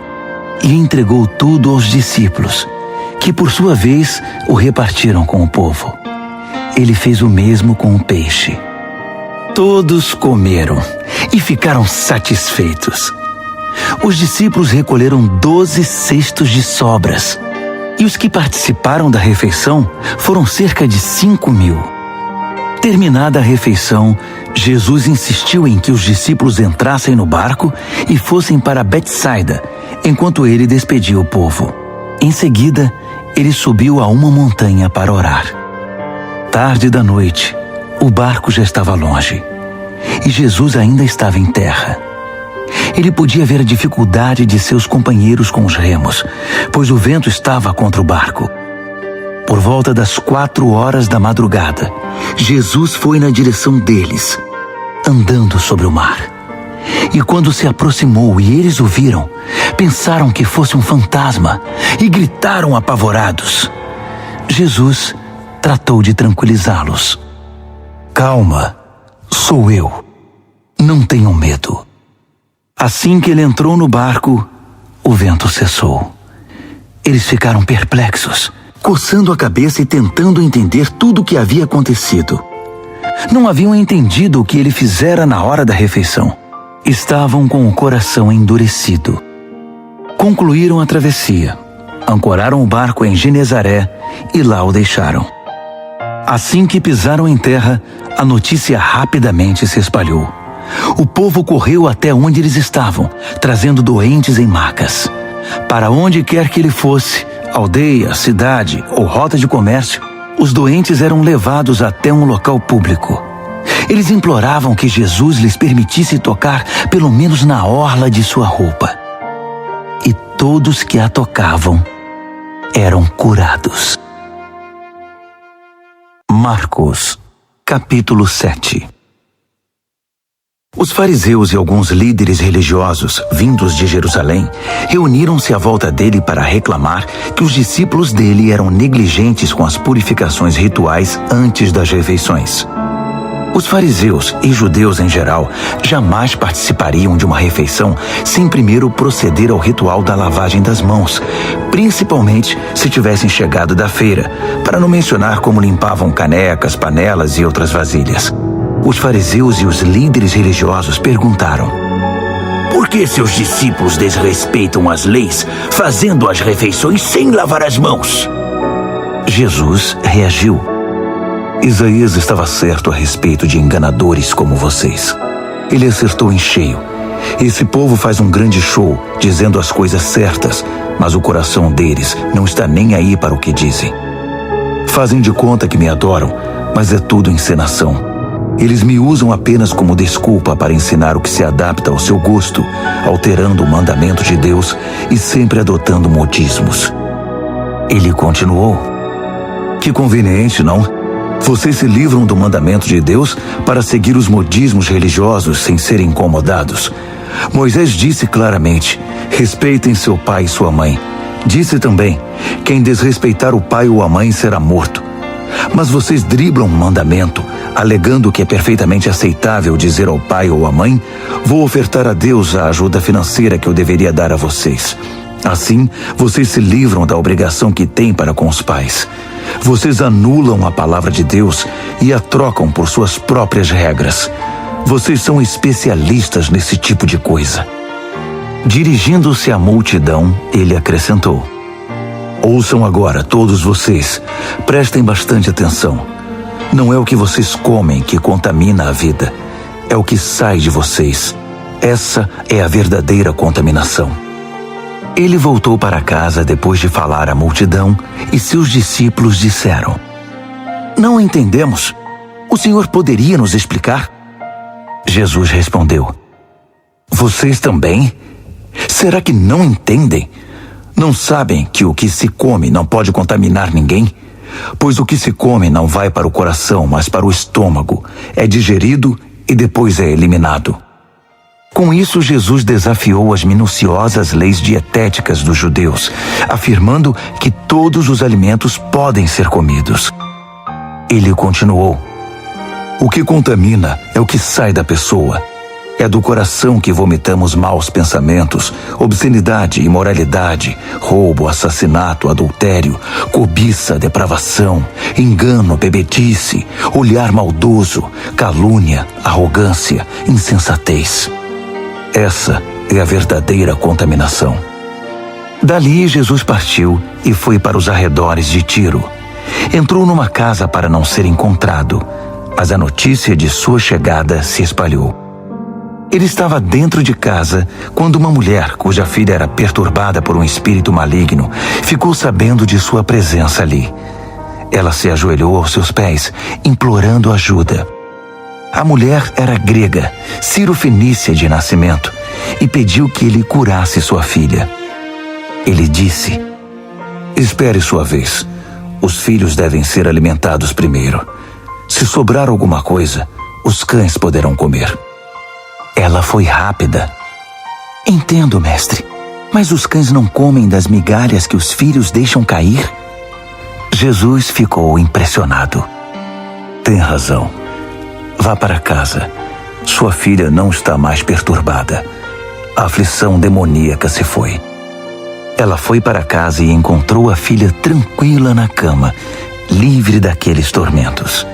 e entregou tudo aos discípulos, que por sua vez o repartiram com o povo. Ele fez o mesmo com o peixe. Todos comeram e ficaram satisfeitos. Os discípulos recolheram 12 cestos de sobras, e os que participaram da refeição foram cerca de 5.000. Terminada a refeição, Jesus insistiu em que os discípulos entrassem no barco e fossem para Betsaida, enquanto ele despedia o povo. Em seguida, ele subiu a uma montanha para orar. Tarde da noite, o barco já estava longe, e Jesus ainda estava em terra. Ele podia ver a dificuldade de seus companheiros com os remos, pois o vento estava contra o barco. Por volta das 4 horas da madrugada, Jesus foi na direção deles, andando sobre o mar. E quando se aproximou e eles o viram, pensaram que fosse um fantasma e gritaram apavorados. Jesus tratou de tranquilizá-los. Calma, sou eu. Não tenham medo. Assim que ele entrou no barco, o vento cessou. Eles ficaram perplexos, coçando a cabeça e tentando entender tudo o que havia acontecido. Não haviam entendido o que ele fizera na hora da refeição. Estavam com o coração endurecido. Concluíram a travessia, ancoraram o barco em Genezaré e lá o deixaram. Assim que pisaram em terra, a notícia rapidamente se espalhou. O povo correu até onde eles estavam, trazendo doentes em macas. Para onde quer que ele fosse, aldeia, cidade ou rota de comércio, os doentes eram levados até um local público. Eles imploravam que Jesus lhes permitisse tocar pelo menos na orla de sua roupa. E todos que a tocavam eram curados. Marcos, capítulo 7. Os fariseus e alguns líderes religiosos, vindos de Jerusalém, reuniram-se à volta dele para reclamar que os discípulos dele eram negligentes com as purificações rituais antes das refeições. Os fariseus e judeus em geral jamais participariam de uma refeição sem primeiro proceder ao ritual da lavagem das mãos, principalmente se tivessem chegado da feira, para não mencionar como limpavam canecas, panelas e outras vasilhas. Os fariseus e os líderes religiosos perguntaram: por que seus discípulos desrespeitam as leis, fazendo as refeições sem lavar as mãos? Jesus reagiu: Isaías estava certo a respeito de enganadores como vocês. Ele acertou em cheio. Esse povo faz um grande show, dizendo as coisas certas, mas o coração deles não está nem aí para o que dizem. Fazem de conta que me adoram, mas é tudo encenação. Eles me usam apenas como desculpa para ensinar o que se adapta ao seu gosto, alterando o mandamento de Deus e sempre adotando modismos. Ele continuou: que conveniente, não? Vocês se livram do mandamento de Deus para seguir os modismos religiosos sem serem incomodados. Moisés disse claramente: respeitem seu pai e sua mãe, Disse também: quem desrespeitar o pai ou a mãe será morto. Mas vocês driblam um mandamento, alegando que é perfeitamente aceitável dizer ao pai ou à mãe: vou ofertar a Deus a ajuda financeira que eu deveria dar a vocês. Assim, vocês se livram da obrigação que têm para com os pais. Vocês anulam a palavra de Deus e a trocam por suas próprias regras. Vocês são especialistas nesse tipo de coisa. Dirigindo-se à multidão, ele acrescentou: ouçam agora, todos vocês, prestem bastante atenção. Não é o que vocês comem que contamina a vida, é o que sai de vocês. Essa é a verdadeira contaminação. Ele voltou para casa depois de falar à multidão e seus discípulos disseram: não entendemos. O Senhor poderia nos explicar? Jesus respondeu: vocês também? Será que não entendem? Não sabem que o que se come não pode contaminar ninguém? Pois o que se come não vai para o coração, mas para o estômago. É digerido e depois é eliminado. Com isso, Jesus desafiou as minuciosas leis dietéticas dos judeus, afirmando que todos os alimentos podem ser comidos. Ele continuou: o que contamina é o que sai da pessoa. É do coração que vomitamos maus pensamentos, obscenidade, imoralidade, roubo, assassinato, adultério, cobiça, depravação, engano, bebedice, olhar maldoso, calúnia, arrogância, insensatez. Essa é a verdadeira contaminação. Dali, Jesus partiu e foi para os arredores de Tiro. Entrou numa casa para não ser encontrado, mas a notícia de sua chegada se espalhou. Ele estava dentro de casa quando uma mulher, cuja filha era perturbada por um espírito maligno, ficou sabendo de sua presença ali. Ela se ajoelhou aos seus pés, implorando ajuda. A mulher era grega, cirofenícia de nascimento, e pediu que ele curasse sua filha. Ele disse: espere sua vez. Os filhos devem ser alimentados primeiro. Se sobrar alguma coisa, os cães poderão comer. Ela foi rápida. Entendo, mestre, mas os cães não comem das migalhas que os filhos deixam cair? Jesus ficou impressionado. Tem razão. Vá para casa. Sua filha não está mais perturbada. A aflição demoníaca se foi. Ela foi para casa e encontrou a filha tranquila na cama, livre daqueles tormentos.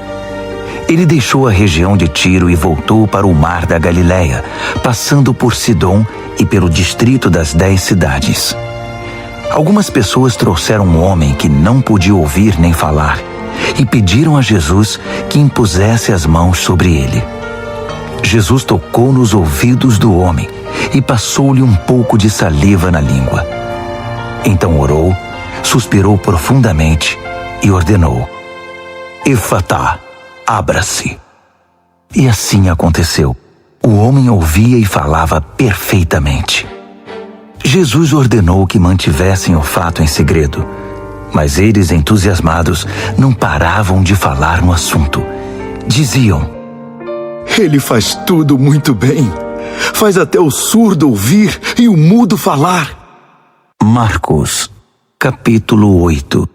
Ele deixou a região de Tiro e voltou para o mar da Galileia, passando por Sidom e pelo distrito das 10 cidades. Algumas pessoas trouxeram um homem que não podia ouvir nem falar e pediram a Jesus que impusesse as mãos sobre ele. Jesus tocou nos ouvidos do homem e passou-lhe um pouco de saliva na língua. Então orou, suspirou profundamente e ordenou: Efatá, abra-se. E assim aconteceu. O homem ouvia e falava perfeitamente. Jesus ordenou que mantivessem o fato em segredo, mas eles, entusiasmados, não paravam de falar no assunto. Diziam: ele faz tudo muito bem. Faz até o surdo ouvir e o mudo falar. Marcos, capítulo 8.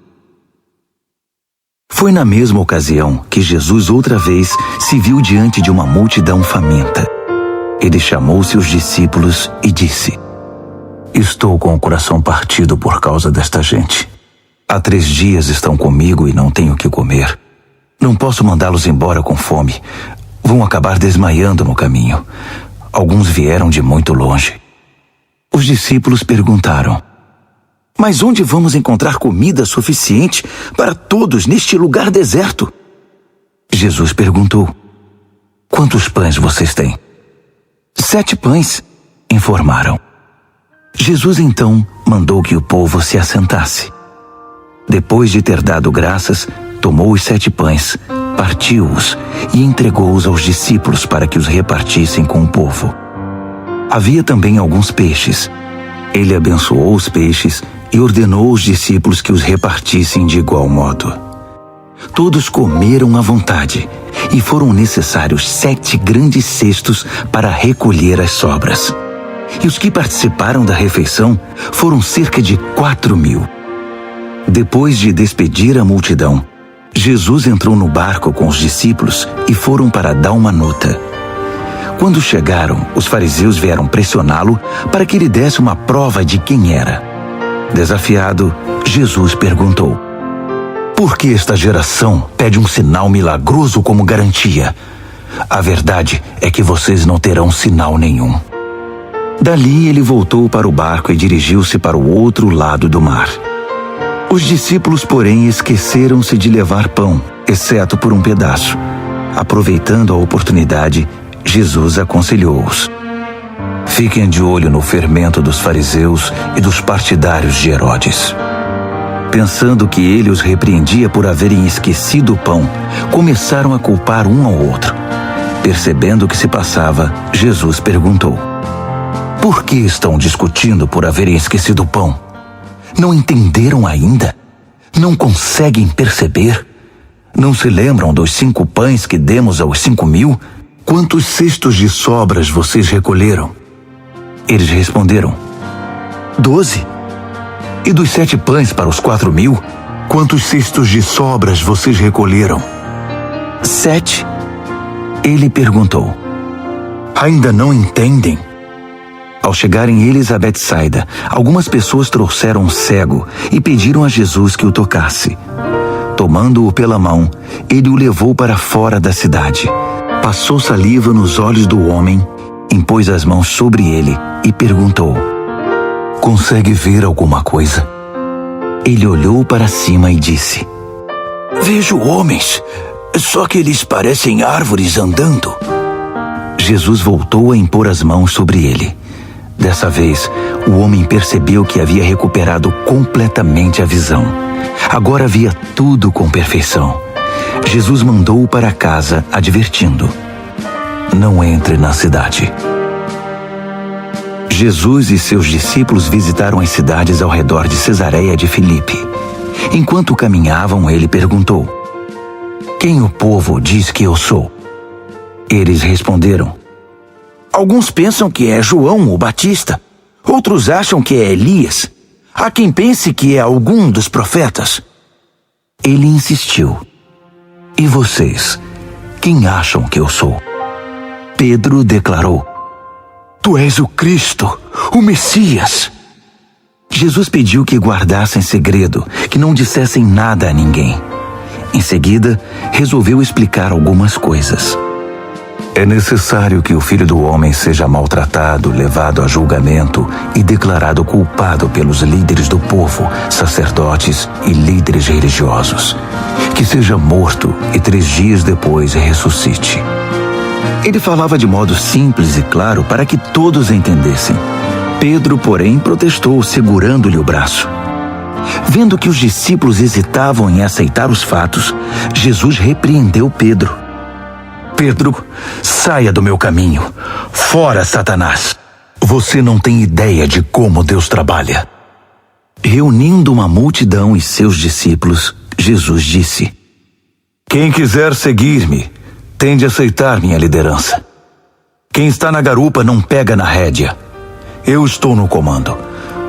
Foi na mesma ocasião que Jesus outra vez se viu diante de uma multidão faminta. Ele chamou seus discípulos e disse: Estou com o coração partido por causa desta gente. Há 3 dias estão comigo e não tenho o que comer. Não posso mandá-los embora com fome. Vão acabar desmaiando no caminho. Alguns vieram de muito longe. Os discípulos perguntaram: Mas onde vamos encontrar comida suficiente para todos neste lugar deserto? Jesus perguntou: Quantos pães vocês têm? 7 pães, informaram. Jesus então mandou que o povo se assentasse. Depois de ter dado graças, tomou os 7 pães, partiu-os e entregou-os aos discípulos para que os repartissem com o povo. Havia também alguns peixes. Ele abençoou os peixes e ordenou aos discípulos que os repartissem de igual modo. Todos comeram à vontade, e foram necessários 7 grandes cestos para recolher as sobras. E os que participaram da refeição foram cerca de 4.000. Depois de despedir a multidão, Jesus entrou no barco com os discípulos e foram para Dalmanuta. Quando chegaram, os fariseus vieram pressioná-lo para que ele desse uma prova de quem era. Desafiado, Jesus perguntou: por que esta geração pede um sinal milagroso como garantia? A verdade é que vocês não terão sinal nenhum. Dali ele voltou para o barco e dirigiu-se para o outro lado do mar. Os discípulos, porém, esqueceram-se de levar pão, exceto por um pedaço. Aproveitando a oportunidade, Jesus aconselhou-os: fiquem de olho no fermento dos fariseus e dos partidários de Herodes. Pensando que ele os repreendia por haverem esquecido o pão, começaram a culpar um ao outro. Percebendo o que se passava, Jesus perguntou: por que estão discutindo por haverem esquecido o pão? Não entenderam ainda? Não conseguem perceber? Não se lembram dos 5 pães que demos aos 5.000? Quantos cestos de sobras vocês recolheram? Eles responderam: 12. E dos 7 pães para os 4.000? Quantos cestos de sobras vocês recolheram? 7. Ele perguntou: ainda não entendem? Ao chegarem eles a Betsaida, algumas pessoas trouxeram um cego e pediram a Jesus que o tocasse. Tomando-o pela mão, ele o levou para fora da cidade. Passou saliva nos olhos do homem, impôs as mãos sobre ele e perguntou: consegue ver alguma coisa? Ele olhou para cima e disse: vejo homens, só que eles parecem árvores andando. Jesus voltou a impor as mãos sobre ele. Dessa vez, o homem percebeu que havia recuperado completamente a visão. Agora via tudo com perfeição. Jesus mandou-o para casa, advertindo: não entre na cidade. Jesus e seus discípulos visitaram as cidades ao redor de Cesareia de Filipe. Enquanto caminhavam, ele perguntou: quem o povo diz que eu sou? Eles responderam: alguns pensam que é João o Batista, outros acham que é Elias, há quem pense que é algum dos profetas. Ele insistiu: e vocês, quem acham que eu sou? Pedro declarou: tu és o Cristo, o Messias. Jesus pediu que guardassem segredo, que não dissessem nada a ninguém. Em seguida, resolveu explicar algumas coisas. É necessário que o Filho do Homem seja maltratado, levado a julgamento e declarado culpado pelos líderes do povo, sacerdotes e líderes religiosos. Que seja morto e 3 dias depois ressuscite. Ele falava de modo simples e claro para que todos entendessem. Pedro, porém, protestou, segurando-lhe o braço. Vendo que os discípulos hesitavam em aceitar os fatos, Jesus repreendeu Pedro. Pedro, saia do meu caminho. Fora, Satanás. Você não tem ideia de como Deus trabalha. Reunindo uma multidão e seus discípulos, Jesus disse: quem quiser seguir-me, tem de aceitar minha liderança. Quem está na garupa não pega na rédea. Eu estou no comando.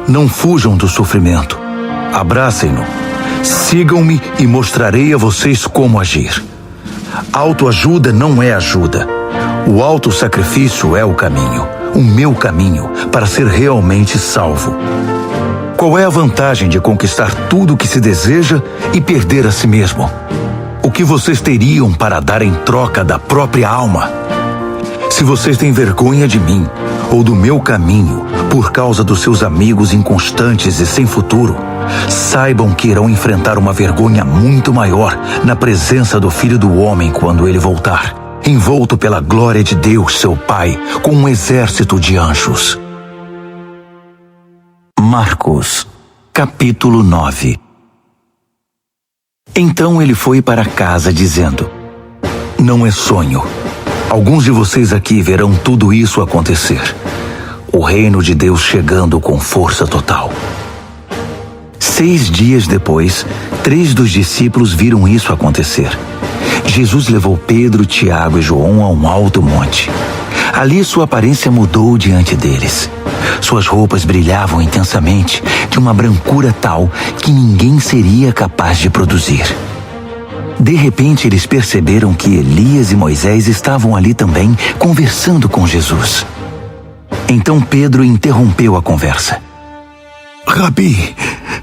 Não fujam do sofrimento. Abracem-no. Sigam-me e mostrarei a vocês como agir. Autoajuda não é ajuda. O autossacrifício é o caminho, o meu caminho, para ser realmente salvo. Qual é a vantagem de conquistar tudo o que se deseja e perder a si mesmo? O que vocês teriam para dar em troca da própria alma? Se vocês têm vergonha de mim ou do meu caminho por causa dos seus amigos inconstantes e sem futuro, saibam que irão enfrentar uma vergonha muito maior na presença do Filho do Homem quando ele voltar, envolto pela glória de Deus, seu Pai, com um exército de anjos. Marcos, capítulo 9. Então ele foi para casa dizendo: não é sonho. Alguns de vocês aqui verão tudo isso acontecer. O reino de Deus chegando com força total. 6 dias depois, 3 dos discípulos viram isso acontecer. Jesus levou Pedro, Tiago e João a um alto monte. Ali sua aparência mudou diante deles. Suas roupas brilhavam intensamente, de uma brancura tal que ninguém seria capaz de produzir. De repente, eles perceberam que Elias e Moisés estavam ali também, conversando com Jesus. Então Pedro interrompeu a conversa. Rabi,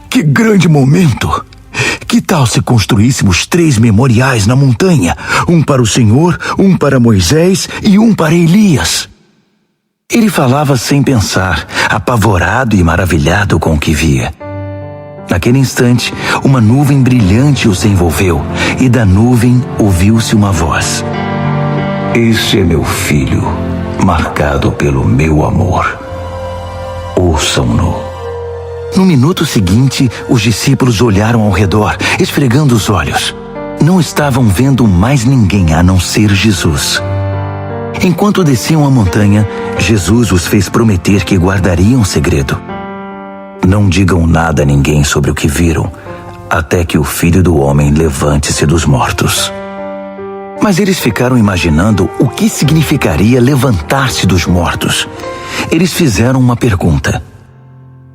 que grande momento! Que tal se construíssemos 3 memoriais na montanha? Um para o Senhor, um para Moisés e um para Elias. Ele falava sem pensar, apavorado e maravilhado com o que via. Naquele instante, uma nuvem brilhante os envolveu, e da nuvem ouviu-se uma voz. Este é meu filho, marcado pelo meu amor. Ouçam-no. No minuto seguinte, os discípulos olharam ao redor, esfregando os olhos. Não estavam vendo mais ninguém a não ser Jesus. Enquanto desciam a montanha, Jesus os fez prometer que guardariam segredo. Não digam nada a ninguém sobre o que viram, até que o Filho do Homem levante-se dos mortos. Mas eles ficaram imaginando o que significaria levantar-se dos mortos. Eles fizeram uma pergunta.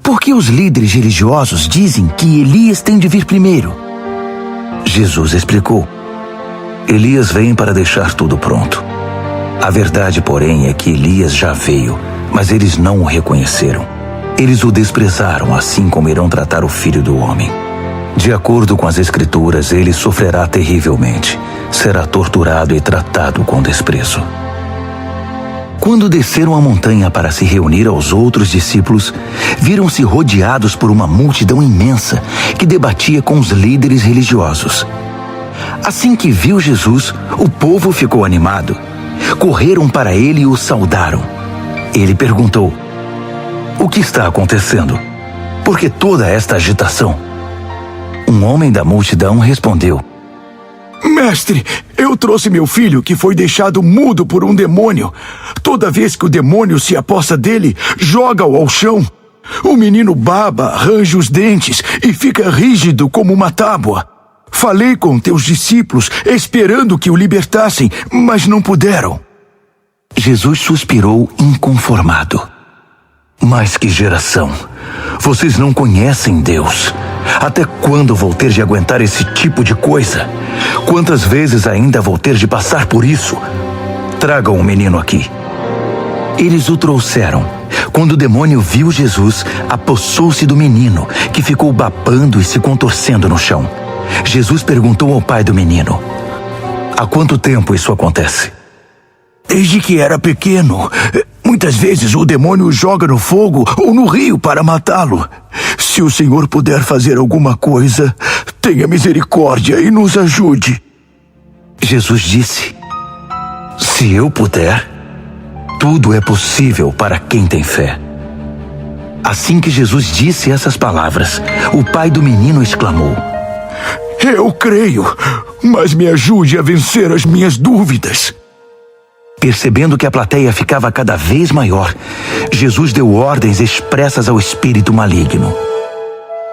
Por que os líderes religiosos dizem que Elias tem de vir primeiro? Jesus explicou. Elias vem para deixar tudo pronto. A verdade, porém, é que Elias já veio, mas eles não o reconheceram. Eles o desprezaram, assim como irão tratar o Filho do Homem. De acordo com as Escrituras, ele sofrerá terrivelmente. Será torturado e tratado com desprezo. Quando desceram a montanha para se reunir aos outros discípulos, viram-se rodeados por uma multidão imensa que debatia com os líderes religiosos. Assim que viu Jesus, o povo ficou animado. Correram para ele e o saudaram. Ele perguntou: o que está acontecendo? Por que toda esta agitação? Um homem da multidão respondeu: Mestre, eu trouxe meu filho que foi deixado mudo por um demônio. Toda vez que o demônio se apossa dele, joga-o ao chão. O menino baba, arranja os dentes e fica rígido como uma tábua. Falei com teus discípulos, esperando que o libertassem, mas não puderam. Jesus suspirou inconformado. Mas que geração! Vocês não conhecem Deus. Até quando vou ter de aguentar esse tipo de coisa? Quantas vezes ainda vou ter de passar por isso? Tragam o menino aqui. Eles o trouxeram. Quando o demônio viu Jesus, apossou-se do menino, que ficou babando e se contorcendo no chão. Jesus perguntou ao pai do menino: há quanto tempo isso acontece? Desde que era pequeno. Muitas vezes o demônio o joga no fogo ou no rio para matá-lo. Se o Senhor puder fazer alguma coisa, tenha misericórdia e nos ajude. Jesus disse: se eu puder, tudo é possível para quem tem fé. Assim que Jesus disse essas palavras, o pai do menino exclamou: eu creio, mas me ajude a vencer as minhas dúvidas. Percebendo que a plateia ficava cada vez maior, Jesus deu ordens expressas ao espírito maligno.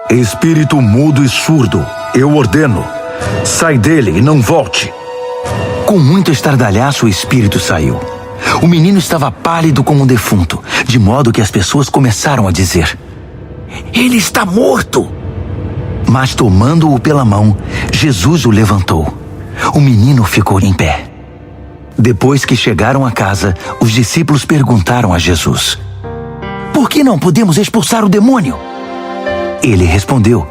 Espírito mudo e surdo, eu ordeno, sai dele e não volte. Com muito estardalhaço, o espírito saiu. O menino estava pálido como um defunto, de modo que as pessoas começaram a dizer: ele está morto! Mas tomando-o pela mão, Jesus o levantou. O menino ficou em pé. Depois que chegaram a casa, os discípulos perguntaram a Jesus: por que não podemos expulsar o demônio? Ele respondeu: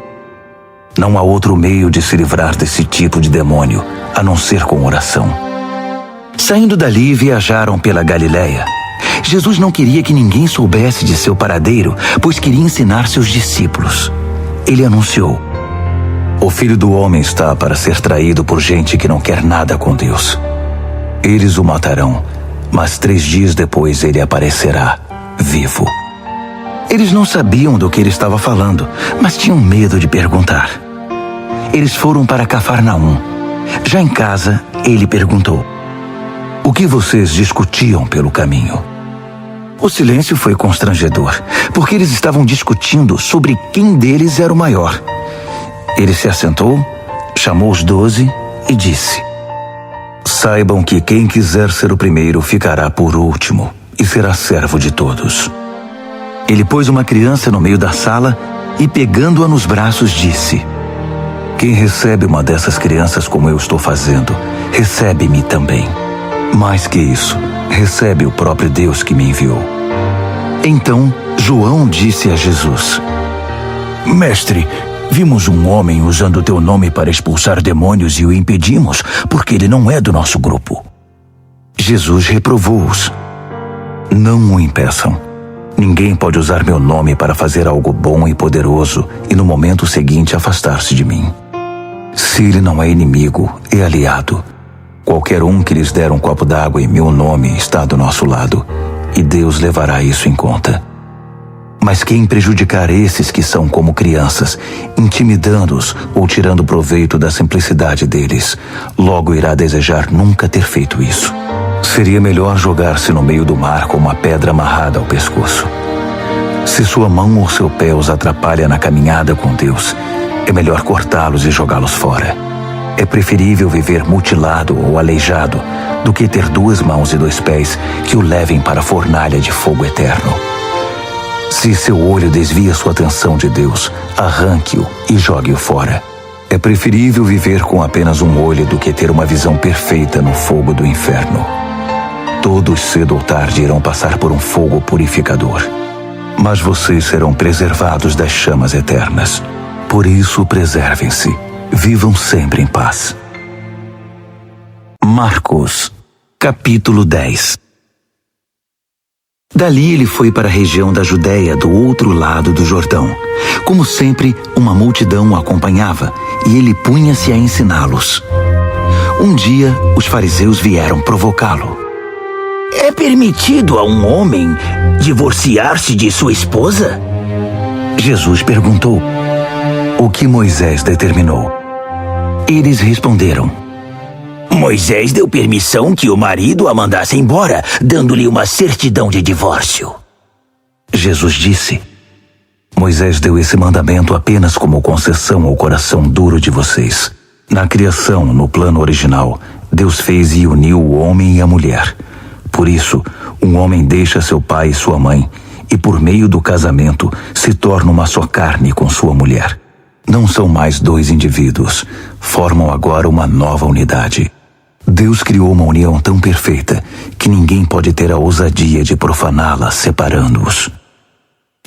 não há outro meio de se livrar desse tipo de demônio, a não ser com oração. Saindo dali, viajaram pela Galileia. Jesus não queria que ninguém soubesse de seu paradeiro, pois queria ensinar seus discípulos. Ele anunciou: o Filho do Homem está para ser traído por gente que não quer nada com Deus. Eles o matarão, mas 3 dias depois ele aparecerá, vivo. Eles não sabiam do que ele estava falando, mas tinham medo de perguntar. Eles foram para Cafarnaum. Já em casa, ele perguntou: o que vocês discutiam pelo caminho? O silêncio foi constrangedor, porque eles estavam discutindo sobre quem deles era o maior. Ele se assentou, chamou os 12 e disse: saibam que quem quiser ser o primeiro ficará por último e será servo de todos. Ele pôs uma criança no meio da sala e, pegando-a nos braços, disse: quem recebe uma dessas crianças como eu estou fazendo, recebe-me também. Mais que isso, recebe o próprio Deus que me enviou. Então João disse a Jesus: Mestre, vimos um homem usando o teu nome para expulsar demônios e o impedimos, porque ele não é do nosso grupo. Jesus reprovou-os: não o impeçam. Ninguém pode usar meu nome para fazer algo bom e poderoso e no momento seguinte afastar-se de mim. Se ele não é inimigo, é aliado. Qualquer um que lhes der um copo d'água em meu nome está do nosso lado, e Deus levará isso em conta. Mas quem prejudicar esses que são como crianças, intimidando-os ou tirando proveito da simplicidade deles, logo irá desejar nunca ter feito isso. Seria melhor jogar-se no meio do mar com uma pedra amarrada ao pescoço. Se sua mão ou seu pé os atrapalha na caminhada com Deus, é melhor cortá-los e jogá-los fora. É preferível viver mutilado ou aleijado do que ter 2 mãos e 2 pés que o levem para a fornalha de fogo eterno. Se seu olho desvia sua atenção de Deus, arranque-o e jogue-o fora. É preferível viver com apenas um olho do que ter uma visão perfeita no fogo do inferno. Todos cedo ou tarde irão passar por um fogo purificador, mas vocês serão preservados das chamas eternas. Por isso, preservem-se. Vivam sempre em paz. Marcos, capítulo 10. Dali ele foi para a região da Judéia, do outro lado do Jordão. Como sempre, uma multidão o acompanhava, e ele punha-se a ensiná-los. Um dia, os fariseus vieram provocá-lo. É permitido a um homem divorciar-se de sua esposa? Jesus perguntou: o que Moisés determinou? Eles responderam: Moisés deu permissão que o marido a mandasse embora, dando-lhe uma certidão de divórcio. Jesus disse: Moisés deu esse mandamento apenas como concessão ao coração duro de vocês. Na criação, no plano original, Deus fez e uniu o homem e a mulher. Por isso, um homem deixa seu pai e sua mãe, e por meio do casamento se torna uma só carne com sua mulher. Não são mais 2 indivíduos, formam agora uma nova unidade. Deus criou uma união tão perfeita que ninguém pode ter a ousadia de profaná-la, separando-os.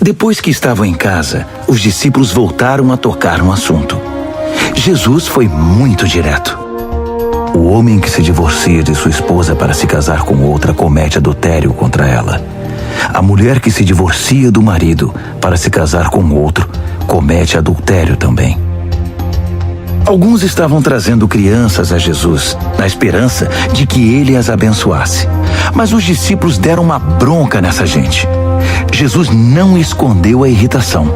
Depois que estavam em casa, os discípulos voltaram a tocar no assunto. Jesus foi muito direto. O homem que se divorcia de sua esposa para se casar com outra comete adultério contra ela. A mulher que se divorcia do marido para se casar com outro comete adultério também. Alguns estavam trazendo crianças a Jesus, na esperança de que ele as abençoasse. Mas os discípulos deram uma bronca nessa gente. Jesus não escondeu a irritação.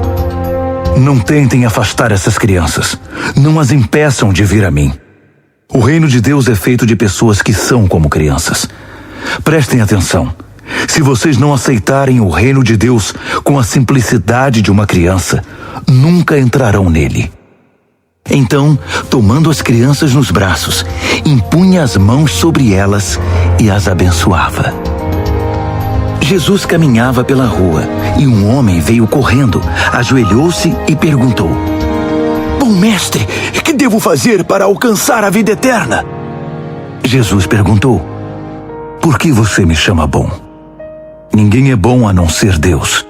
Não tentem afastar essas crianças. Não as impeçam de vir a mim. O reino de Deus é feito de pessoas que são como crianças. Prestem atenção. Se vocês não aceitarem o reino de Deus com a simplicidade de uma criança, nunca entrarão nele. Então, tomando as crianças nos braços, impunha as mãos sobre elas e as abençoava. Jesus caminhava pela rua e um homem veio correndo, ajoelhou-se e perguntou: Bom mestre, que devo fazer para alcançar a vida eterna? Jesus perguntou: Por que você me chama bom? Ninguém é bom a não ser Deus.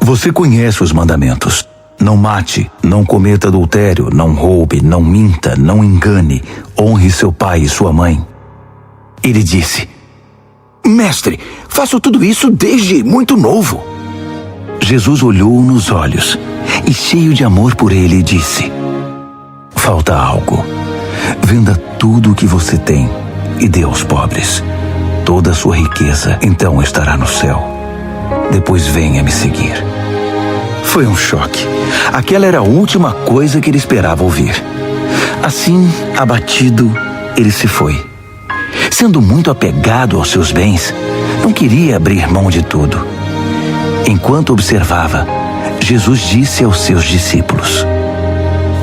Você conhece os mandamentos. Não mate, não cometa adultério, não roube, não minta, não engane, honre seu pai e sua mãe. Ele disse: Mestre, faço tudo isso desde muito novo. Jesus olhou-o nos olhos e, cheio de amor por ele, disse: Falta algo. Venda tudo o que você tem e dê aos pobres. Toda a sua riqueza então estará no céu. Depois venha me seguir. Foi um choque. Aquela era a última coisa que ele esperava ouvir. Assim, abatido, ele se foi. Sendo muito apegado aos seus bens, não queria abrir mão de tudo. Enquanto observava, Jesus disse aos seus discípulos: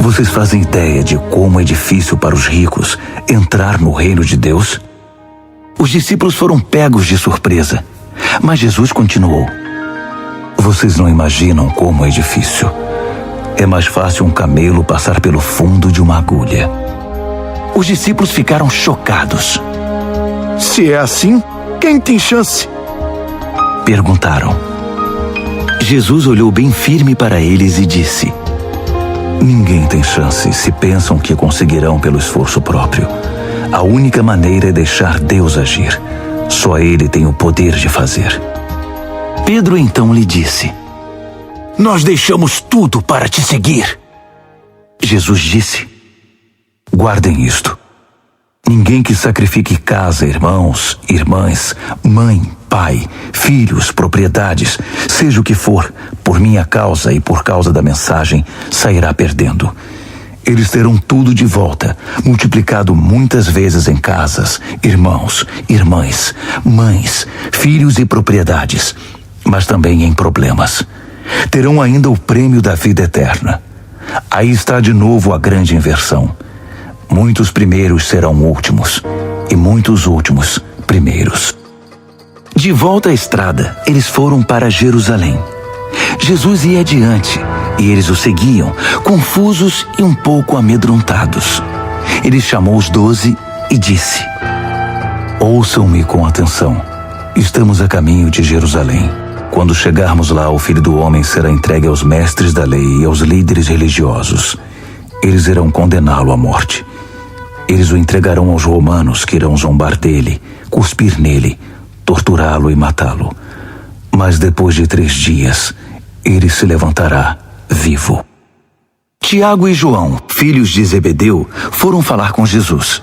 Vocês fazem ideia de como é difícil para os ricos entrar no reino de Deus? Os discípulos foram pegos de surpresa, mas Jesus continuou: Vocês não imaginam como é difícil. É mais fácil um camelo passar pelo fundo de uma agulha. Os discípulos ficaram chocados. Se é assim, quem tem chance? Perguntaram. Jesus olhou bem firme para eles e disse: Ninguém tem chance se pensam que conseguirão pelo esforço próprio. A única maneira é deixar Deus agir. Só Ele tem o poder de fazer. Pedro então lhe disse: Nós deixamos tudo para te seguir. Jesus disse: Guardem isto. Ninguém que sacrifique casa, irmãos, irmãs, mãe, pai, filhos, propriedades, seja o que for, por minha causa e por causa da mensagem, sairá perdendo. Eles terão tudo de volta, multiplicado muitas vezes em casas, irmãos, irmãs, mães, filhos e propriedades, mas também em problemas. Terão ainda o prêmio da vida eterna. Aí está de novo a grande inversão. Muitos primeiros serão últimos, e muitos últimos primeiros. De volta à estrada, eles foram para Jerusalém. Jesus ia adiante, e eles o seguiam, confusos e um pouco amedrontados. Ele chamou os 12 e disse: Ouçam-me com atenção. Estamos a caminho de Jerusalém. Quando chegarmos lá, o Filho do Homem será entregue aos mestres da lei e aos líderes religiosos. Eles irão condená-lo à morte. Eles o entregarão aos romanos, que irão zombar dele, cuspir nele, torturá-lo e matá-lo. Mas depois de 3 dias, ele se levantará vivo. Tiago e João, filhos de Zebedeu, foram falar com Jesus.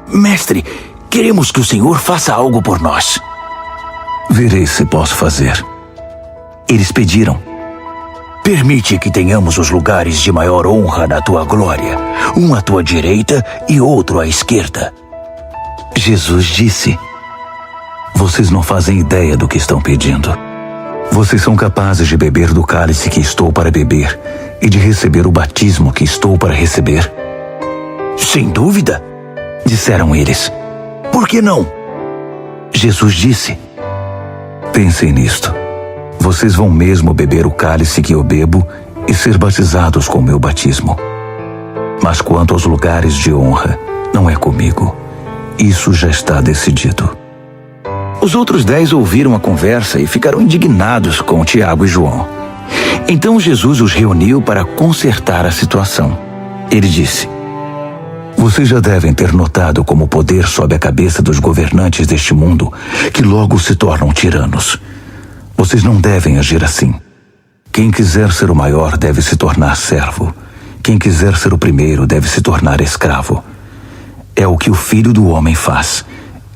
Mestre, queremos que o Senhor faça algo por nós. Verei se posso fazer. Eles pediram: Permite que tenhamos os lugares de maior honra na tua glória, um à tua direita e outro à esquerda. Jesus disse: Vocês não fazem ideia do que estão pedindo. Vocês são capazes de beber do cálice que estou para beber e de receber o batismo que estou para receber? Sem dúvida, disseram eles. Por que não? Jesus disse: Pensem nisto. Vocês vão mesmo beber o cálice que eu bebo e ser batizados com o meu batismo. Mas quanto aos lugares de honra, não é comigo. Isso já está decidido. Os outros 10 ouviram a conversa e ficaram indignados com Tiago e João. Então Jesus os reuniu para consertar a situação. Ele disse: Vocês já devem ter notado como o poder sobe a cabeça dos governantes deste mundo, que logo se tornam tiranos. Vocês não devem agir assim. Quem quiser ser o maior deve se tornar servo. Quem quiser ser o primeiro deve se tornar escravo. É o que o Filho do Homem faz.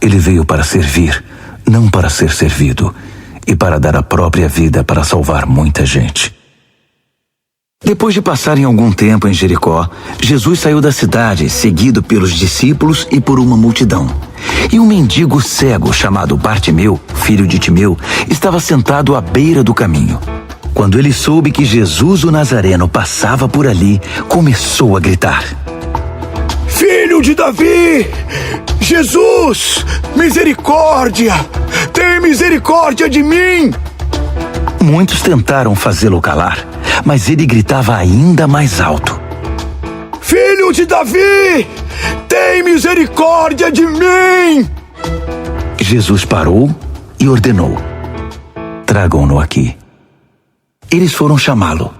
Ele veio para servir, não para ser servido, e para dar a própria vida para salvar muita gente. Depois de passarem algum tempo em Jericó, Jesus saiu da cidade, seguido pelos discípulos e por uma multidão. E um mendigo cego chamado Bartimeu, filho de Timeu, estava sentado à beira do caminho. Quando ele soube que Jesus o Nazareno passava por ali, começou a gritar: Filho de Davi! Jesus! Misericórdia! Tem misericórdia de mim! Muitos tentaram fazê-lo calar, mas ele gritava ainda mais alto: Filho de Davi! Tem misericórdia de mim! Jesus parou e ordenou: Tragam-no aqui. Eles foram chamá-lo.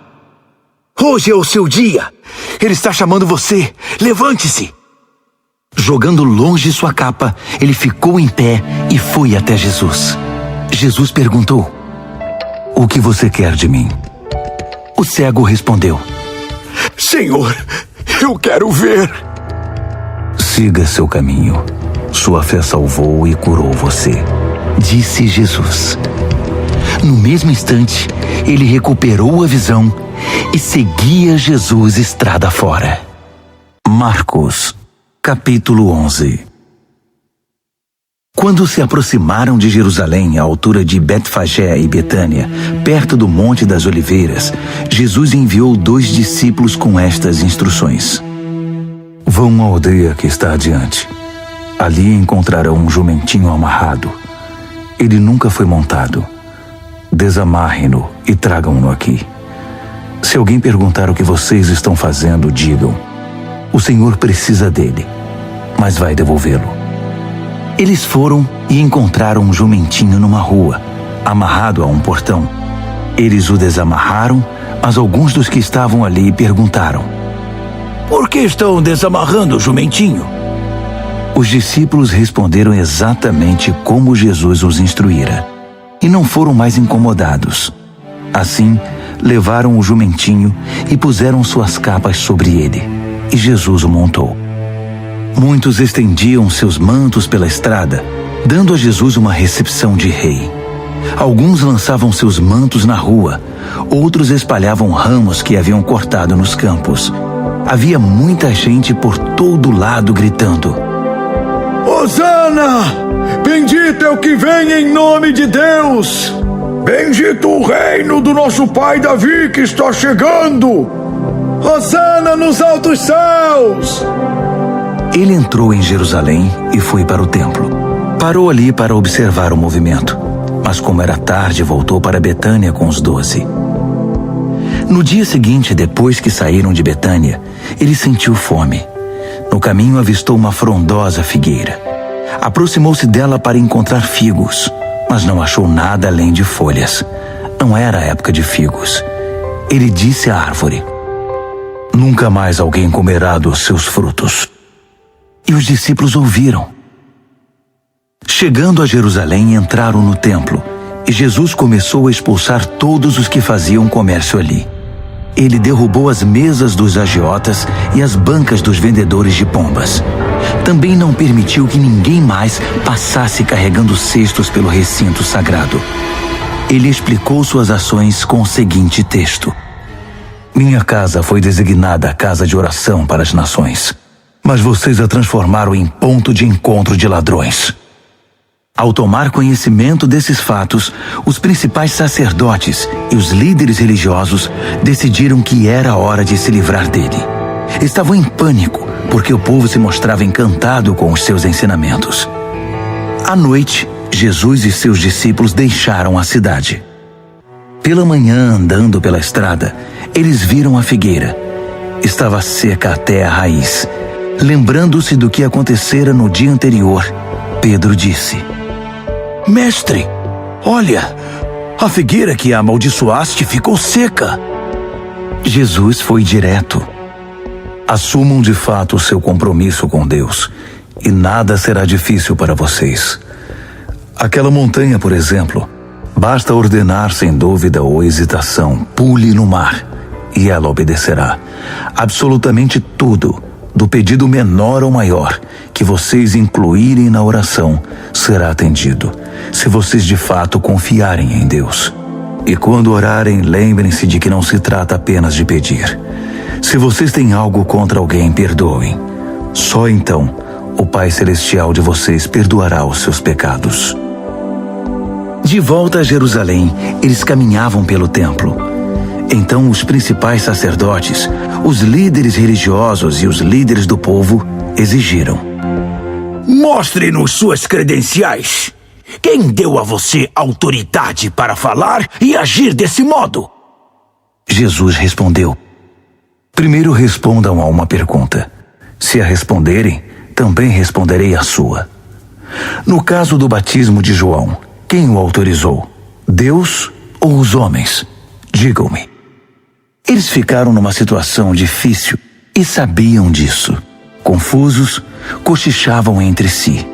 Hoje é o seu dia! Ele está chamando você! Levante-se! Jogando longe sua capa, ele ficou em pé e foi até Jesus. Jesus perguntou: O que você quer de mim? O cego respondeu: Senhor, eu quero ver. Siga seu caminho. Sua fé salvou e curou você, disse Jesus. No mesmo instante, ele recuperou a visão e seguia Jesus estrada fora. Marcos, capítulo 11. Quando se aproximaram de Jerusalém, à altura de Betfagé e Betânia, perto do Monte das Oliveiras, Jesus enviou 2 discípulos com estas instruções: Vão à aldeia que está adiante. Ali encontrarão um jumentinho amarrado. Ele nunca foi montado. desamarrem-no e tragam-no aqui. Se alguém perguntar o que vocês estão fazendo, digam: o Senhor precisa dele, mas vai devolvê-lo. Eles foram e encontraram um jumentinho numa rua, amarrado a um portão. Eles o desamarraram, mas alguns dos que estavam ali perguntaram: por que estão desamarrando o jumentinho? Os discípulos responderam exatamente como Jesus os instruíra, e não foram mais incomodados. Assim, levaram o jumentinho e puseram suas capas sobre ele, e Jesus o montou. Muitos estendiam seus mantos pela estrada, dando a Jesus uma recepção de rei. Alguns lançavam seus mantos na rua, outros espalhavam ramos que haviam cortado nos campos. Havia muita gente por todo lado gritando: Hosana! Bendito é o que vem em nome de Deus! Bendito o reino do nosso pai Davi que está chegando! Hosana nos altos céus! Ele entrou em Jerusalém e foi para o templo. Parou ali para observar o movimento, mas como era tarde, voltou para Betânia com os 12. No dia seguinte, depois que saíram de Betânia, ele sentiu fome. No caminho avistou uma frondosa figueira. Aproximou-se dela para encontrar figos, mas não achou nada além de folhas. Não era a época de figos. Ele disse à árvore: nunca mais alguém comerá dos seus frutos. E os discípulos ouviram. Chegando a Jerusalém, entraram no templo, e Jesus começou a expulsar todos os que faziam comércio ali. Ele derrubou as mesas dos agiotas e as bancas dos vendedores de pombas. Também não permitiu que ninguém mais passasse carregando cestos pelo recinto sagrado. Ele explicou suas ações com o seguinte texto: minha casa foi designada casa de oração para as nações, mas vocês a transformaram em ponto de encontro de ladrões. Ao tomar conhecimento desses fatos, os principais sacerdotes e os líderes religiosos decidiram que era hora de se livrar dele. Estavam em pânico, porque o povo se mostrava encantado com os seus ensinamentos. À noite, Jesus e seus discípulos deixaram a cidade. Pela manhã, andando pela estrada, eles viram a figueira. Estava seca até a raiz. Lembrando-se do que acontecera no dia anterior, Pedro disse: mestre, olha, a figueira que amaldiçoaste ficou seca. Jesus foi direto: assumam de fato o seu compromisso com Deus, e nada será difícil para vocês. Aquela montanha, por exemplo, basta ordenar sem dúvida ou hesitação: pule no mar, e ela obedecerá. Absolutamente tudo, do pedido menor ao maior, que vocês incluírem na oração, será atendido, se vocês de fato confiarem em Deus. E quando orarem, lembrem-se de que não se trata apenas de pedir. Se vocês têm algo contra alguém, perdoem. Só então o Pai Celestial de vocês perdoará os seus pecados. De volta a Jerusalém, eles caminhavam pelo templo. Então os principais sacerdotes, os líderes religiosos e os líderes do povo exigiram: mostre-nos suas credenciais. Quem deu a você autoridade para falar e agir desse modo? Jesus respondeu: primeiro respondam a uma pergunta. Se a responderem, também responderei a sua. No caso do batismo de João, quem o autorizou? Deus ou os homens? Digam-me. Eles ficaram numa situação difícil e sabiam disso. Confusos, cochichavam entre si: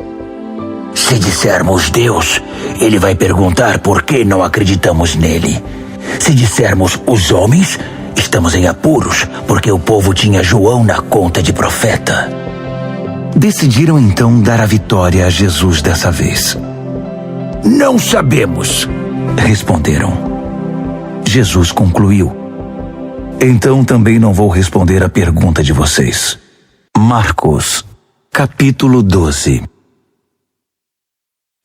se dissermos Deus, ele vai perguntar por que não acreditamos nele. Se dissermos os homens, estamos em apuros, porque o povo tinha João na conta de profeta. Decidiram então dar a vitória a Jesus dessa vez. Não sabemos, responderam. Jesus concluiu: então também não vou responder a pergunta de vocês. Marcos, capítulo 12.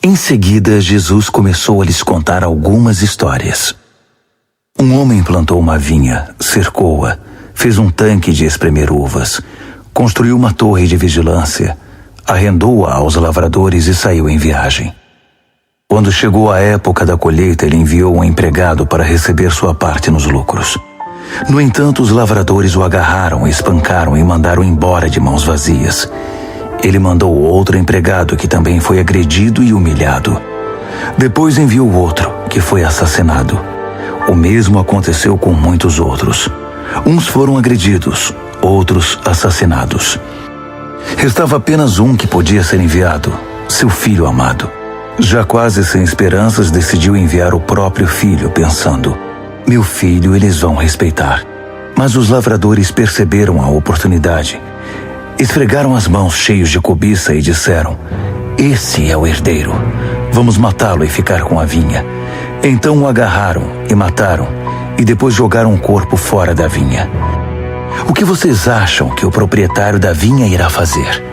Em seguida, Jesus começou a lhes contar algumas histórias. Um homem plantou uma vinha, cercou-a, fez um tanque de espremer uvas, construiu uma torre de vigilância, arrendou-a aos lavradores e saiu em viagem. Quando chegou a época da colheita, ele enviou um empregado para receber sua parte nos lucros. No entanto, os lavradores o agarraram, espancaram e mandaram embora de mãos vazias. Ele mandou outro empregado que também foi agredido e humilhado. Depois enviou outro, que foi assassinado. O mesmo aconteceu com muitos outros. Uns foram agredidos, outros assassinados. Restava apenas um que podia ser enviado, seu filho amado. Já quase sem esperanças, decidiu enviar o próprio filho, pensando: meu filho eles vão respeitar. Mas os lavradores perceberam a oportunidade. Esfregaram as mãos cheios de cobiça e disseram: esse é o herdeiro. Vamos matá-lo e ficar com a vinha. Então o agarraram e mataram, e depois jogaram o corpo fora da vinha. O que vocês acham que o proprietário da vinha irá fazer?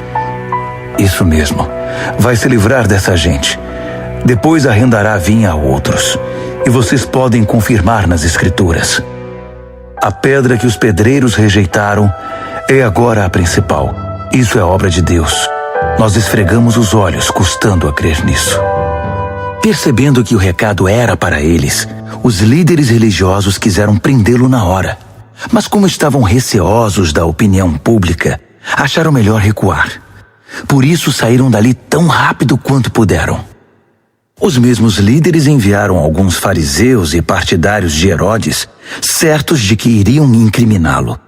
Isso mesmo, vai se livrar dessa gente. Depois arrendará a vinha a outros. E vocês podem confirmar nas Escrituras. A pedra que os pedreiros rejeitaram é agora a principal. Isso é obra de Deus. Nós esfregamos os olhos, custando a crer nisso. Percebendo que o recado era para eles, os líderes religiosos quiseram prendê-lo na hora. Mas como estavam receosos da opinião pública, acharam melhor recuar. Por isso saíram dali tão rápido quanto puderam. Os mesmos líderes enviaram alguns fariseus e partidários de Herodes, certos de que iriam incriminá-lo.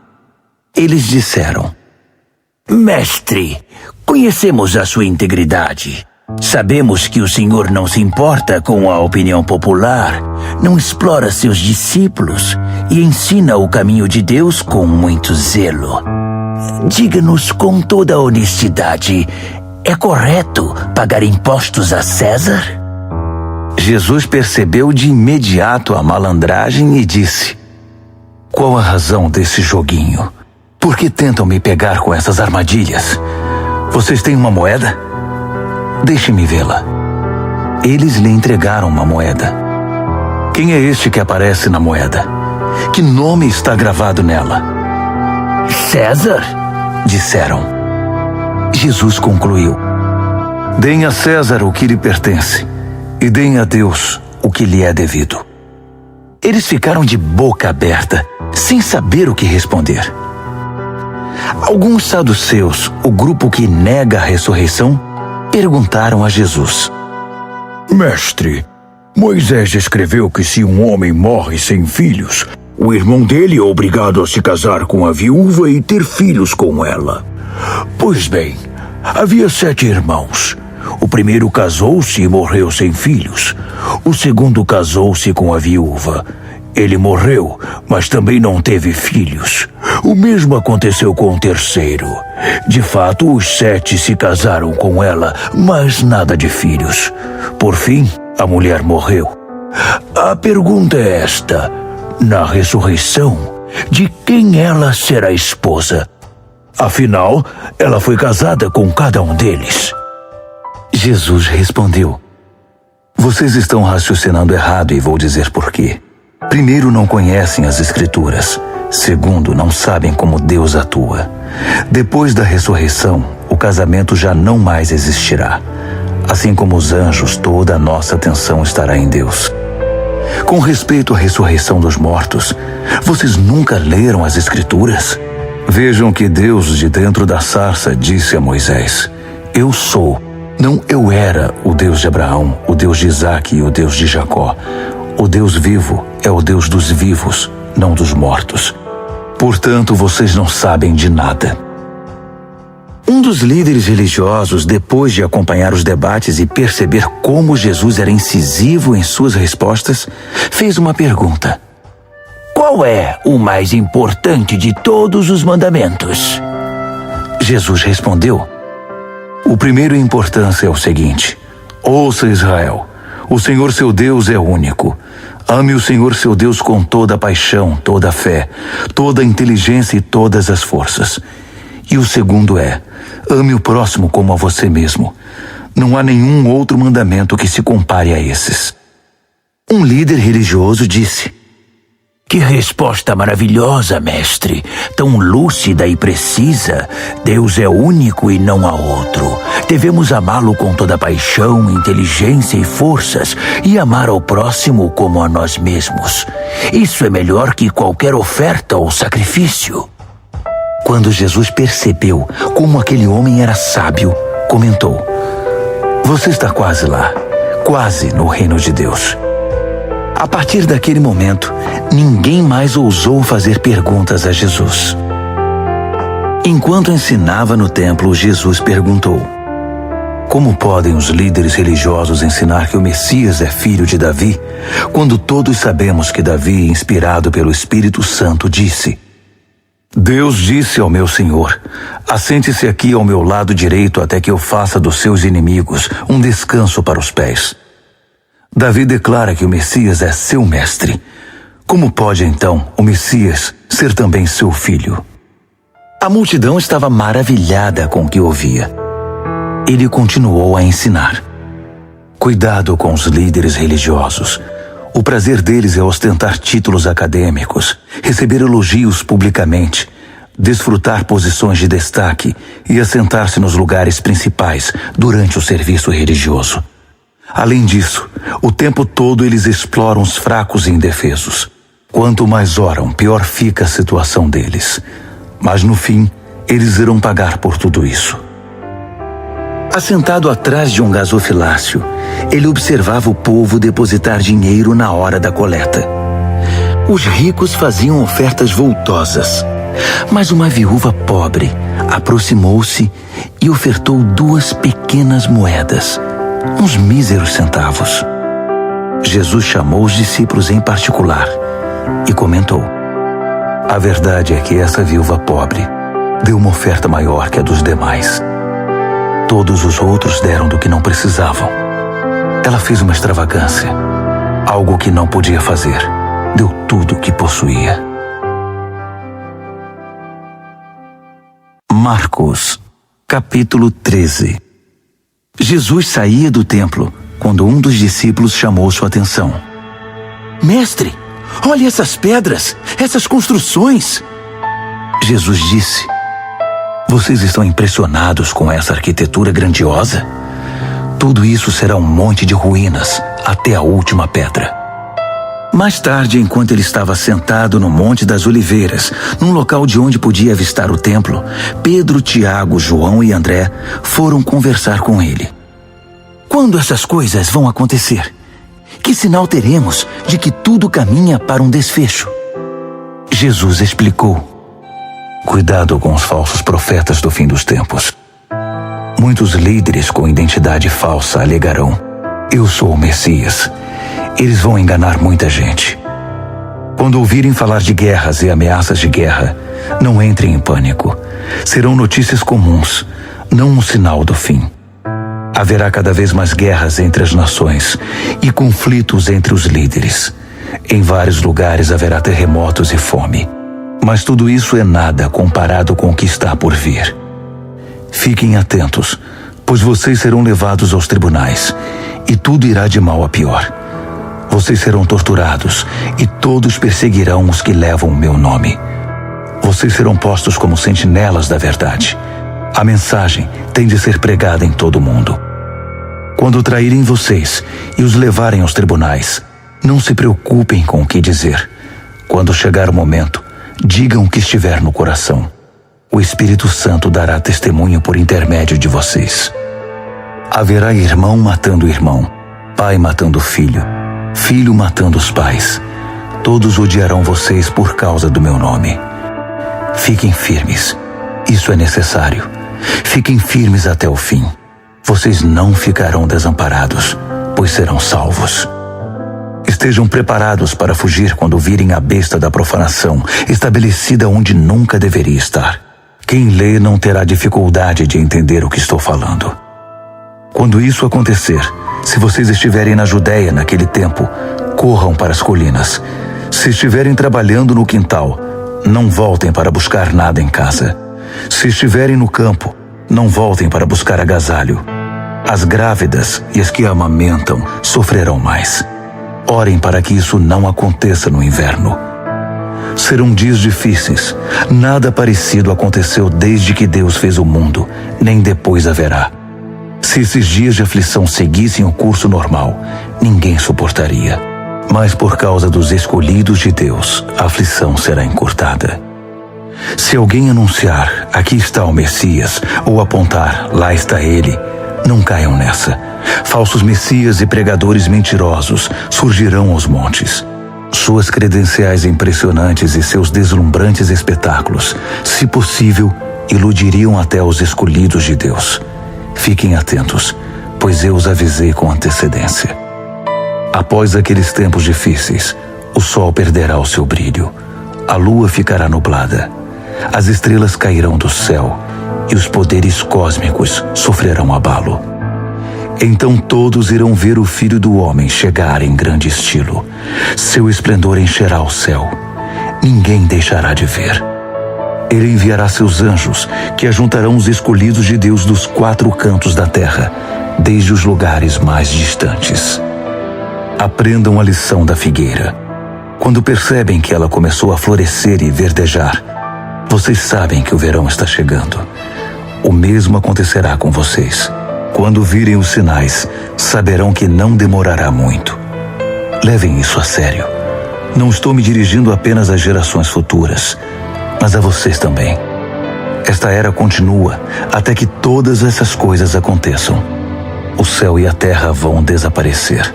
Eles disseram: mestre, conhecemos a sua integridade. Sabemos que o senhor não se importa com a opinião popular, não explora seus discípulos e ensina o caminho de Deus com muito zelo. Diga-nos com toda a honestidade, é correto pagar impostos a César? Jesus percebeu de imediato a malandragem e disse: qual a razão desse joguinho? Por que tentam me pegar com essas armadilhas? Vocês têm uma moeda? Deixe-me vê-la. Eles lhe entregaram uma moeda. Quem é este que aparece na moeda? Que nome está gravado nela? César, disseram. Jesus concluiu: deem a César o que lhe pertence e deem a Deus o que lhe é devido. Eles ficaram de boca aberta, sem saber o que responder. Alguns saduceus, o grupo que nega a ressurreição, perguntaram a Jesus: mestre, Moisés escreveu que se um homem morre sem filhos, o irmão dele é obrigado a se casar com a viúva e ter filhos com ela. Pois bem, havia 7 irmãos. O primeiro casou-se e morreu sem filhos. O segundo casou-se com a viúva. Ele morreu, mas também não teve filhos. O mesmo aconteceu com o terceiro. De fato, os 7 se casaram com ela, mas nada de filhos. Por fim, a mulher morreu. A pergunta é esta: na ressurreição, de quem ela será esposa? Afinal, ela foi casada com cada um deles. Jesus respondeu: vocês estão raciocinando errado e vou dizer por quê. Primeiro, não conhecem as Escrituras. Segundo, não sabem como Deus atua. Depois da ressurreição, o casamento já não mais existirá. Assim como os anjos, toda a nossa atenção estará em Deus. Com respeito à ressurreição dos mortos, vocês nunca leram as Escrituras? Vejam que Deus, de dentro da sarça, disse a Moisés: eu sou, não eu era, o Deus de Abraão, o Deus de Isaque e o Deus de Jacó. O Deus vivo é o Deus dos vivos, não dos mortos. Portanto, vocês não sabem de nada. Um dos líderes religiosos, depois de acompanhar os debates e perceber como Jesus era incisivo em suas respostas, fez uma pergunta: qual é o mais importante de todos os mandamentos? Jesus respondeu: o primeiro em importância é o seguinte: ouça, Israel, o Senhor seu Deus é único. Ame o Senhor seu Deus com toda a paixão, toda a fé, toda a inteligência e todas as forças. E o segundo é: ame o próximo como a você mesmo. Não há nenhum outro mandamento que se compare a esses. Um líder religioso disse: que resposta maravilhosa, mestre! Tão lúcida e precisa. Deus é único e não há outro. Devemos amá-lo com toda paixão, inteligência e forças e amar ao próximo como a nós mesmos. Isso é melhor que qualquer oferta ou sacrifício. Quando Jesus percebeu como aquele homem era sábio, comentou: Você está quase lá, quase no reino de Deus. A partir daquele momento, ninguém mais ousou fazer perguntas a Jesus. Enquanto ensinava no templo, Jesus perguntou: Como podem os líderes religiosos ensinar que o Messias é filho de Davi, quando todos sabemos que Davi, inspirado pelo Espírito Santo, disse: Deus disse ao meu Senhor: Assente-se aqui ao meu lado direito até que eu faça dos seus inimigos um descanso para os pés. Davi declara que o Messias é seu mestre. Como pode, então, o Messias ser também seu filho? A multidão estava maravilhada com o que ouvia. Ele continuou a ensinar: Cuidado com os líderes religiosos. O prazer deles é ostentar títulos acadêmicos, receber elogios publicamente, desfrutar posições de destaque e assentar-se nos lugares principais durante o serviço religioso. Além disso, o tempo todo eles exploram os fracos e indefesos. Quanto mais oram, pior fica a situação deles. Mas no fim, eles irão pagar por tudo isso. Assentado atrás de um gasofilácio, ele observava o povo depositar dinheiro na hora da coleta. Os ricos faziam ofertas voltosas, mas uma viúva pobre aproximou-se e ofertou 2 pequenas moedas, uns míseros centavos. Jesus chamou os discípulos em particular e comentou: A verdade é que essa viúva pobre deu uma oferta maior que a dos demais. Todos os outros deram do que não precisavam. Ela fez uma extravagância, algo que não podia fazer. Deu tudo o que possuía. Marcos, capítulo 13. Jesus saía do templo quando um dos discípulos chamou sua atenção. Mestre, olhe essas pedras, essas construções. Jesus disse: Vocês estão impressionados com essa arquitetura grandiosa? Tudo isso será um monte de ruínas até a última pedra. Mais tarde, enquanto ele estava sentado no Monte das Oliveiras, num local de onde podia avistar o templo, Pedro, Tiago, João e André foram conversar com ele. Quando essas coisas vão acontecer? Que sinal teremos de que tudo caminha para um desfecho? Jesus explicou: Cuidado com os falsos profetas do fim dos tempos. Muitos líderes com identidade falsa alegarão: Eu sou o Messias. Eles vão enganar muita gente. Quando ouvirem falar de guerras e ameaças de guerra, não entrem em pânico. Serão notícias comuns, não um sinal do fim. Haverá cada vez mais guerras entre as nações e conflitos entre os líderes. Em vários lugares haverá terremotos e fome. Mas tudo isso é nada comparado com o que está por vir. Fiquem atentos, pois vocês serão levados aos tribunais, e tudo irá de mal a pior. Vocês serão torturados, e todos perseguirão os que levam o meu nome. Vocês serão postos como sentinelas da verdade. A mensagem tem de ser pregada em todo o mundo. Quando traírem vocês e os levarem aos tribunais, não se preocupem com o que dizer. Quando chegar o momento, digam o que estiver no coração. O Espírito Santo dará testemunho por intermédio de vocês. Haverá irmão matando irmão, pai matando filho, filho matando os pais. Todos odiarão vocês por causa do meu nome. Fiquem firmes. Isso é necessário. Fiquem firmes até o fim. Vocês não ficarão desamparados, pois serão salvos. Estejam preparados para fugir quando virem a besta da profanação, estabelecida onde nunca deveria estar. Quem lê não terá dificuldade de entender o que estou falando. Quando isso acontecer, se vocês estiverem na Judéia naquele tempo, corram para as colinas. Se estiverem trabalhando no quintal, não voltem para buscar nada em casa. Se estiverem no campo, não voltem para buscar agasalho. As grávidas e as que amamentam sofrerão mais. Orem para que isso não aconteça no inverno. Serão dias difíceis. Nada parecido aconteceu desde que Deus fez o mundo, nem depois haverá. Se esses dias de aflição seguissem o curso normal, ninguém suportaria. Mas por causa dos escolhidos de Deus, a aflição será encurtada. Se alguém anunciar, aqui está o Messias, ou apontar, lá está ele, não caiam nessa. Falsos messias e pregadores mentirosos surgirão aos montes. Suas credenciais impressionantes e seus deslumbrantes espetáculos, se possível, iludiriam até os escolhidos de Deus. Fiquem atentos, pois eu os avisei com antecedência. Após aqueles tempos difíceis, o sol perderá o seu brilho, a lua ficará nublada, as estrelas cairão do céu e os poderes cósmicos sofrerão abalo. Então todos irão ver o Filho do Homem chegar em grande estilo. Seu esplendor encherá o céu. Ninguém deixará de ver. Ele enviará seus anjos, que ajuntarão os escolhidos de Deus dos 4 cantos da terra, desde os lugares mais distantes. Aprendam a lição da figueira. Quando percebem que ela começou a florescer e verdejar, vocês sabem que o verão está chegando. O mesmo acontecerá com vocês. Quando virem os sinais, saberão que não demorará muito. Levem isso a sério. Não estou me dirigindo apenas às gerações futuras, mas a vocês também. Esta era continua até que todas essas coisas aconteçam. O céu e a terra vão desaparecer,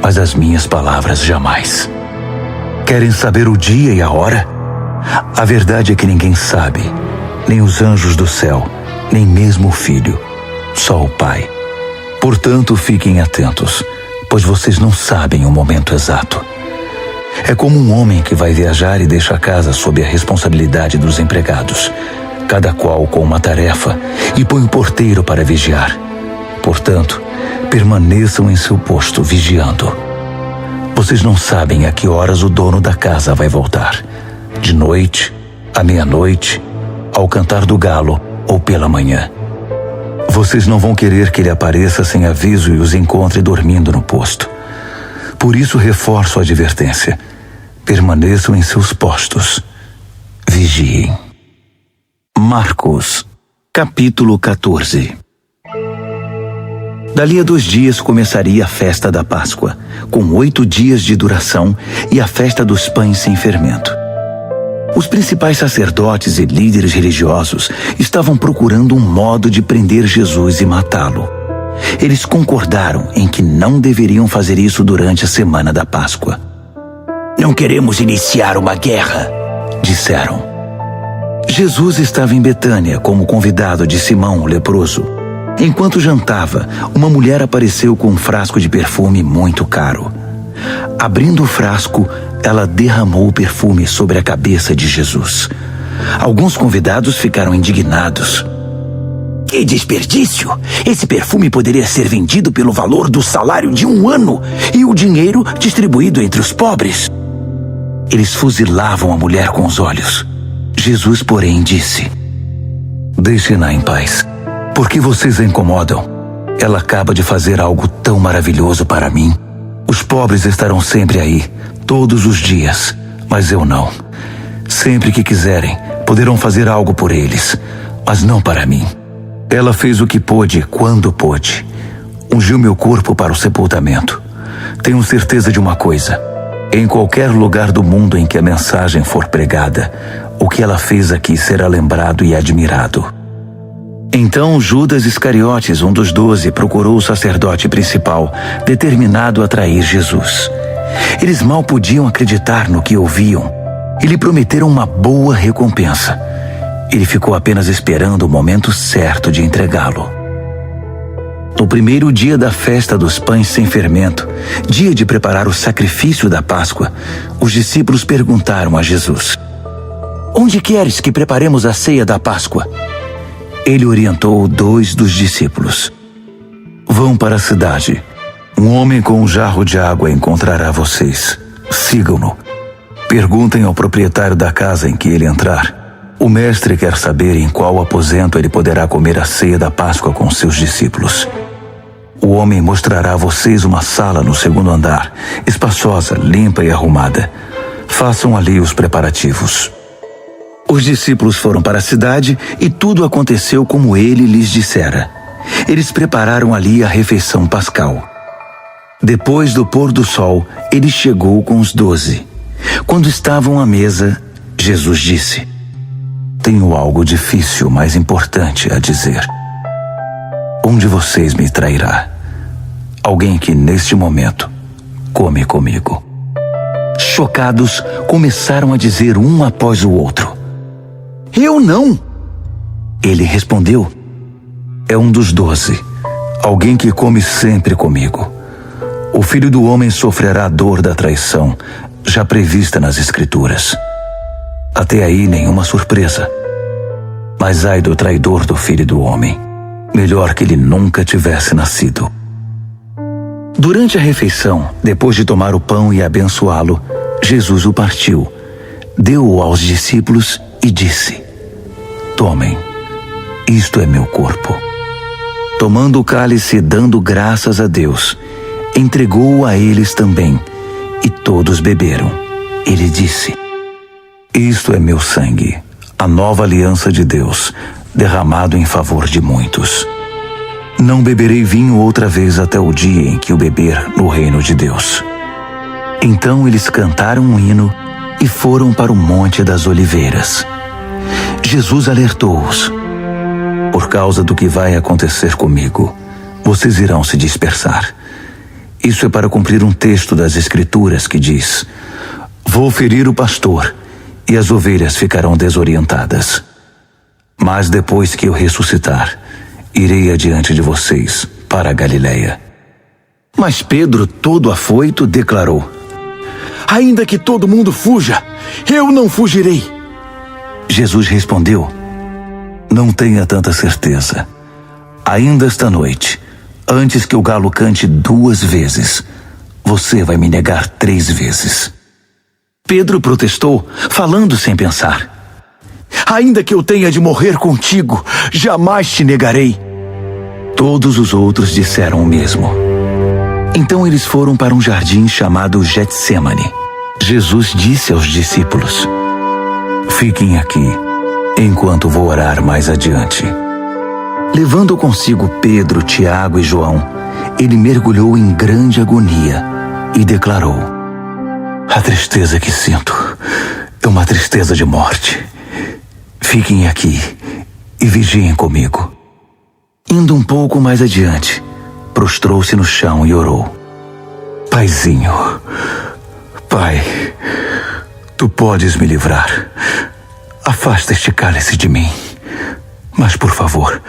mas as minhas palavras jamais. Querem saber o dia e a hora? A verdade é que ninguém sabe, nem os anjos do céu, nem mesmo o Filho, só o Pai. Portanto, fiquem atentos, pois vocês não sabem o momento exato. É como um homem que vai viajar e deixa a casa sob a responsabilidade dos empregados, cada qual com uma tarefa, e põe o porteiro para vigiar. Portanto, permaneçam em seu posto vigiando. Vocês não sabem a que horas o dono da casa vai voltar. De noite, à meia-noite, ao cantar do galo ou pela manhã. Vocês não vão querer que ele apareça sem aviso e os encontre dormindo no posto. Por isso reforço a advertência. Permaneçam em seus postos. Vigiem. Marcos, capítulo 14. Dali a 2 dias começaria a festa da Páscoa, com 8 dias de duração, e a festa dos pães sem fermento. Os principais sacerdotes e líderes religiosos estavam procurando um modo de prender Jesus e matá-lo. Eles concordaram em que não deveriam fazer isso durante a semana da Páscoa. Não queremos iniciar uma guerra, disseram. Jesus estava em Betânia como convidado de Simão, o leproso. Enquanto jantava, uma mulher apareceu com um frasco de perfume muito caro. Abrindo o frasco, ela derramou o perfume sobre a cabeça de Jesus. Alguns convidados ficaram indignados. Que desperdício! Esse perfume poderia ser vendido pelo valor do salário de 1 ano e o dinheiro distribuído entre os pobres. Eles fuzilavam a mulher com os olhos. Jesus, porém, disse: Deixem-na em paz. Por que vocês a incomodam? Ela acaba de fazer algo tão maravilhoso para mim. Os pobres estarão sempre aí, todos os dias, mas eu não. Sempre que quiserem, poderão fazer algo por eles, mas não para mim. Ela fez o que pôde, quando pôde. Ungiu meu corpo para o sepultamento. Tenho certeza de uma coisa: em qualquer lugar do mundo em que a mensagem for pregada, o que ela fez aqui será lembrado e admirado. Então Judas Iscariotes, um dos 12, procurou o sacerdote principal, determinado a trair Jesus. Eles mal podiam acreditar no que ouviam e lhe prometeram uma boa recompensa. Ele ficou apenas esperando o momento certo de entregá-lo. No primeiro dia da festa dos pães sem fermento, dia de preparar o sacrifício da Páscoa, os discípulos perguntaram a Jesus: Onde queres que preparemos a ceia da Páscoa? Ele orientou 2 dos discípulos. Vão para a cidade. Um homem com um jarro de água encontrará vocês. Sigam-no. Perguntem ao proprietário da casa em que ele entrar. O mestre quer saber em qual aposento ele poderá comer a ceia da Páscoa com seus discípulos. O homem mostrará a vocês uma sala no 2º andar, espaçosa, limpa e arrumada. Façam ali os preparativos. Os discípulos foram para a cidade e tudo aconteceu como ele lhes dissera. Eles prepararam ali a refeição pascal. Depois do pôr do sol, ele chegou com os 12. Quando estavam à mesa, Jesus disse: Tenho algo difícil, mas importante a dizer. Um de vocês me trairá. Alguém que, neste momento, come comigo. Chocados, começaram a dizer um após o outro: Eu não! Ele respondeu: É um dos 12, alguém que come sempre comigo. O Filho do Homem sofrerá a dor da traição, já prevista nas Escrituras. Até aí nenhuma surpresa. Mas ai do traidor do Filho do Homem. Melhor que ele nunca tivesse nascido. Durante a refeição, depois de tomar o pão e abençoá-lo, Jesus o partiu, deu-o aos discípulos e disse: Tomem, isto é meu corpo. Tomando o cálice e dando graças a Deus, entregou-o a eles também, e todos beberam. Ele disse: Isto é meu sangue, a nova aliança de Deus, derramado em favor de muitos. Não beberei vinho outra vez até o dia em que o beber no reino de Deus. Então eles cantaram um hino e foram para o Monte das Oliveiras. Jesus alertou-os: Por causa do que vai acontecer comigo, vocês irão se dispersar. Isso é para cumprir um texto das Escrituras que diz: Vou ferir o pastor, e as ovelhas ficarão desorientadas. Mas depois que eu ressuscitar, irei adiante de vocês para a Galileia. Mas Pedro, todo afoito, declarou: Ainda que todo mundo fuja, eu não fugirei. Jesus respondeu: Não tenha tanta certeza. Ainda esta noite, antes que o galo cante 2 vezes, você vai me negar 3 vezes. Pedro protestou, falando sem pensar: Ainda que eu tenha de morrer contigo, jamais te negarei. Todos os outros disseram o mesmo. Então eles foram para um jardim chamado Getsêmani. Jesus disse aos discípulos: Fiquem aqui, enquanto vou orar mais adiante. Levando consigo Pedro, Tiago e João, ele mergulhou em grande agonia e declarou: A tristeza que sinto é uma tristeza de morte. Fiquem aqui e vigiem comigo. Indo um pouco mais adiante, prostrou-se no chão e orou: Paizinho, Pai, Tu podes me livrar. Afasta este cálice de mim. Mas, por favor,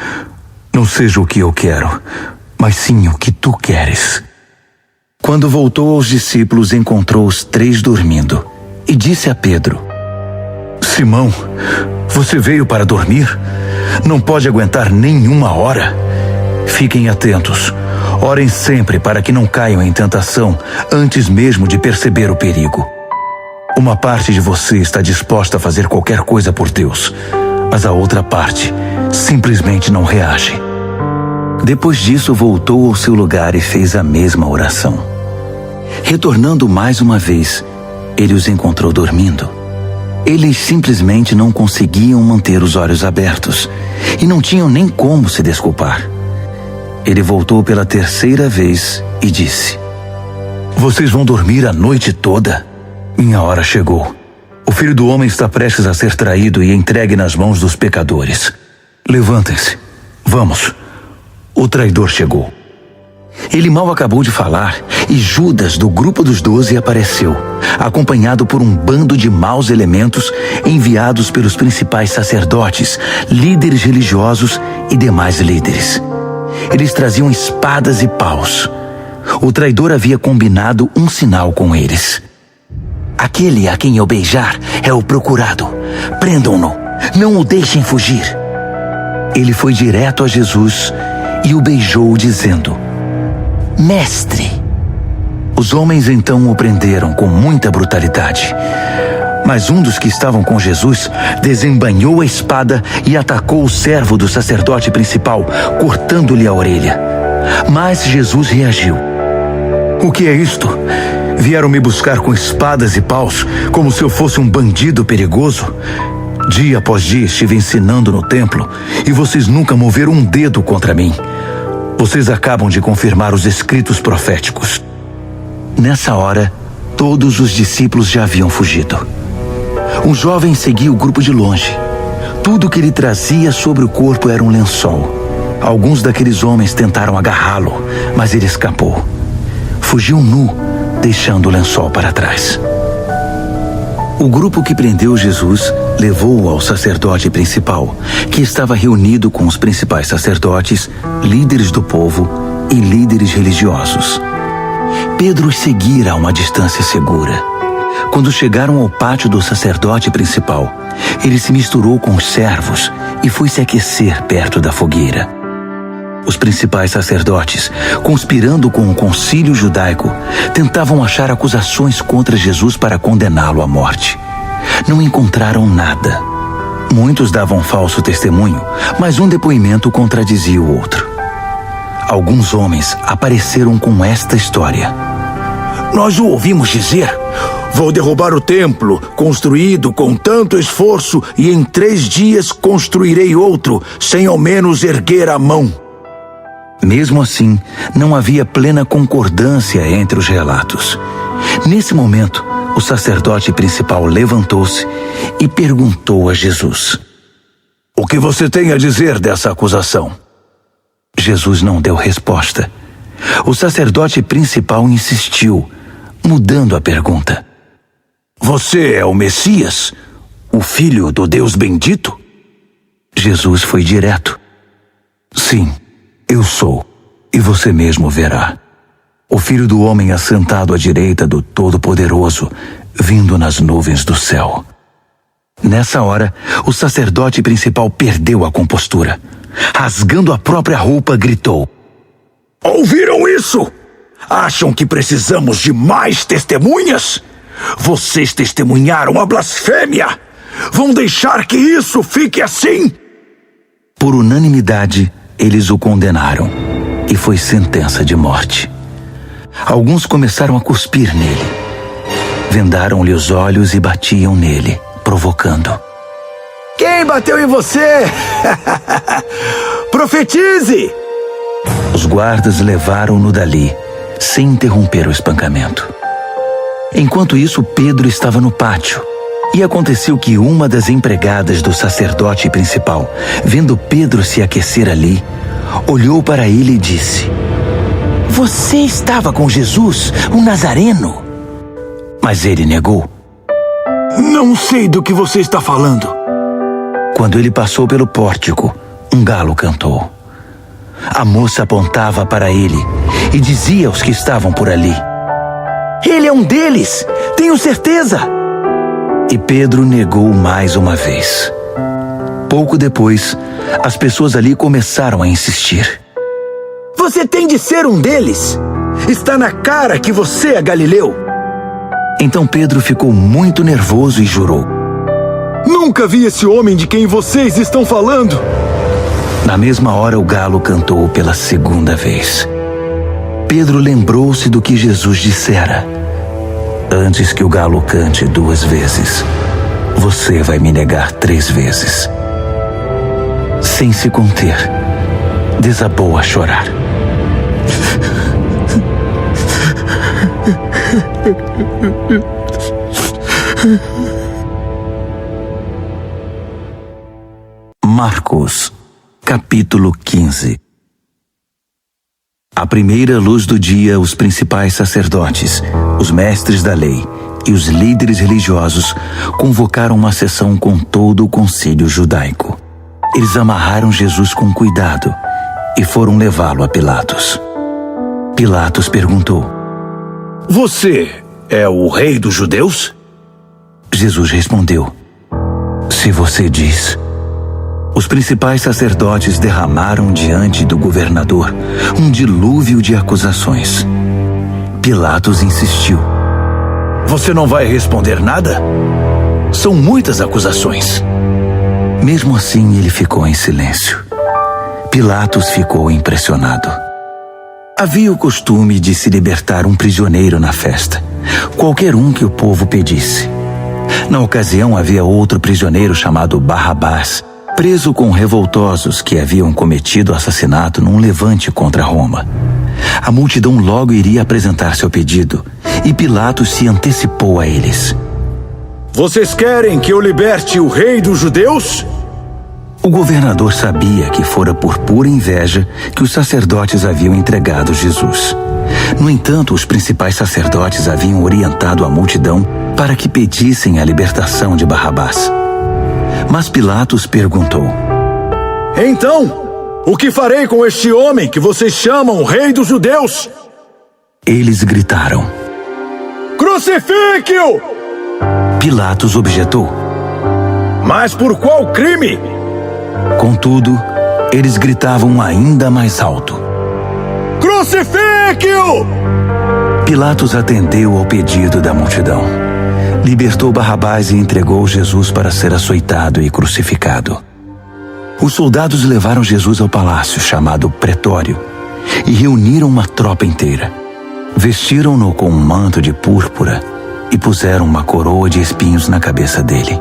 não seja o que eu quero, mas sim o que Tu queres. Quando voltou aos discípulos, encontrou os 3 dormindo e disse a Pedro: Simão, você veio para dormir? Não pode aguentar nem 1 hora? Fiquem atentos. Orem sempre para que não caiam em tentação antes mesmo de perceber o perigo. Uma parte de você está disposta a fazer qualquer coisa por Deus, mas a outra parte simplesmente não reage. Depois disso, voltou ao seu lugar e fez a mesma oração. Retornando mais uma vez, ele os encontrou dormindo. Eles simplesmente não conseguiam manter os olhos abertos e não tinham nem como se desculpar. Ele voltou pela 3ª vez e disse: Vocês vão dormir a noite toda? Minha hora chegou. O Filho do Homem está prestes a ser traído e entregue nas mãos dos pecadores. Levantem-se, vamos. O traidor chegou. Ele mal acabou de falar e Judas, do grupo dos 12, apareceu, acompanhado por um bando de maus elementos enviados pelos principais sacerdotes, líderes religiosos e demais líderes. Eles traziam espadas e paus. O traidor havia combinado um sinal com eles: Aquele a quem eu beijar é o procurado. Prendam-no, não o deixem fugir. Ele foi direto a Jesus e o beijou, dizendo: Mestre! Os homens então o prenderam com muita brutalidade. Mas um dos que estavam com Jesus desembainhou a espada e atacou o servo do sacerdote principal, cortando-lhe a orelha. Mas Jesus reagiu: O que é isto? Vieram me buscar com espadas e paus, como se eu fosse um bandido perigoso? Dia após dia estive ensinando no templo, e vocês nunca moveram um dedo contra mim. Vocês acabam de confirmar os escritos proféticos. Nessa hora, todos os discípulos já haviam fugido. Um jovem seguia o grupo de longe. Tudo que ele trazia sobre o corpo era um lençol. Alguns daqueles homens tentaram agarrá-lo, mas ele escapou. Fugiu nu, deixando o lençol para trás. O grupo que prendeu Jesus levou-o ao sacerdote principal, que estava reunido com os principais sacerdotes, líderes do povo e líderes religiosos. Pedro os seguira a uma distância segura. Quando chegaram ao pátio do sacerdote principal, ele se misturou com os servos e foi se aquecer perto da fogueira. Os principais sacerdotes, conspirando com o concílio judaico, tentavam achar acusações contra Jesus para condená-lo à morte. Não encontraram nada. Muitos davam falso testemunho, mas um depoimento contradizia o outro. Alguns homens apareceram com esta história. Nós o ouvimos dizer: vou derrubar o templo, construído com tanto esforço, e em 3 dias construirei outro, sem ao menos erguer a mão. Mesmo assim, não havia plena concordância entre os relatos. Nesse momento, o sacerdote principal levantou-se e perguntou a Jesus: O que você tem a dizer dessa acusação? Jesus não deu resposta. O sacerdote principal insistiu, mudando a pergunta: Você é o Messias, o Filho do Deus bendito? Jesus foi direto: Sim, eu sou, e você mesmo verá. O Filho do Homem assentado à direita do Todo-Poderoso, vindo nas nuvens do céu. Nessa hora, o sacerdote principal perdeu a compostura. Rasgando a própria roupa, gritou: Ouviram isso? Acham que precisamos de mais testemunhas? Vocês testemunharam a blasfêmia! Vão deixar que isso fique assim? Por unanimidade, eles o condenaram, e foi sentença de morte. Alguns começaram a cuspir nele. Vendaram-lhe os olhos e batiam nele, provocando: Quem bateu em você? Profetize! Os guardas levaram-no dali, sem interromper o espancamento. Enquanto isso, Pedro estava no pátio. E aconteceu que uma das empregadas do sacerdote principal, vendo Pedro se aquecer ali, olhou para ele e disse: Você estava com Jesus, o Nazareno? Mas ele negou. Não sei do que você está falando. Quando ele passou pelo pórtico, um galo cantou. A moça apontava para ele e dizia aos que estavam por ali: Ele é um deles, tenho certeza! E Pedro negou mais uma vez. Pouco depois, as pessoas ali começaram a insistir: Você tem de ser um deles! Está na cara que você é galileu! Então Pedro ficou muito nervoso e jurou: Nunca vi esse homem de quem vocês estão falando! Na mesma hora, o galo cantou pela segunda vez. Pedro lembrou-se do que Jesus dissera: Antes que o galo cante 2 vezes, você vai me negar 3 vezes. Sem se conter, desabou a chorar. Marcos, capítulo 15. À primeira luz do dia, os principais sacerdotes, os mestres da lei e os líderes religiosos convocaram uma sessão com todo o concílio judaico. Eles amarraram Jesus com cuidado e foram levá-lo a Pilatos. Pilatos perguntou: Você é o rei dos judeus? Jesus respondeu: Se você diz. Os principais sacerdotes derramaram diante do governador um dilúvio de acusações. Pilatos insistiu: Você não vai responder nada? São muitas acusações. Mesmo assim, ele ficou em silêncio. Pilatos ficou impressionado. Havia o costume de se libertar um prisioneiro na festa, qualquer um que o povo pedisse. Na ocasião, havia outro prisioneiro chamado Barrabás, preso com revoltosos que haviam cometido assassinato num levante contra Roma. A multidão logo iria apresentar seu pedido, e Pilatos se antecipou a eles. Vocês querem que eu liberte o rei dos judeus? O governador sabia que fora por pura inveja que os sacerdotes haviam entregado Jesus. No entanto, os principais sacerdotes haviam orientado a multidão para que pedissem a libertação de Barrabás. Mas Pilatos perguntou: Então, o que farei com este homem que vocês chamam rei dos judeus? Eles gritaram: Crucifique-o! Pilatos objetou: Mas por qual crime? Contudo, eles gritavam ainda mais alto: Crucifique-o! Pilatos atendeu ao pedido da multidão. Libertou Barrabás e entregou Jesus para ser açoitado e crucificado. Os soldados levaram Jesus ao palácio chamado Pretório e reuniram uma tropa inteira. Vestiram-no com um manto de púrpura e puseram uma coroa de espinhos na cabeça dele.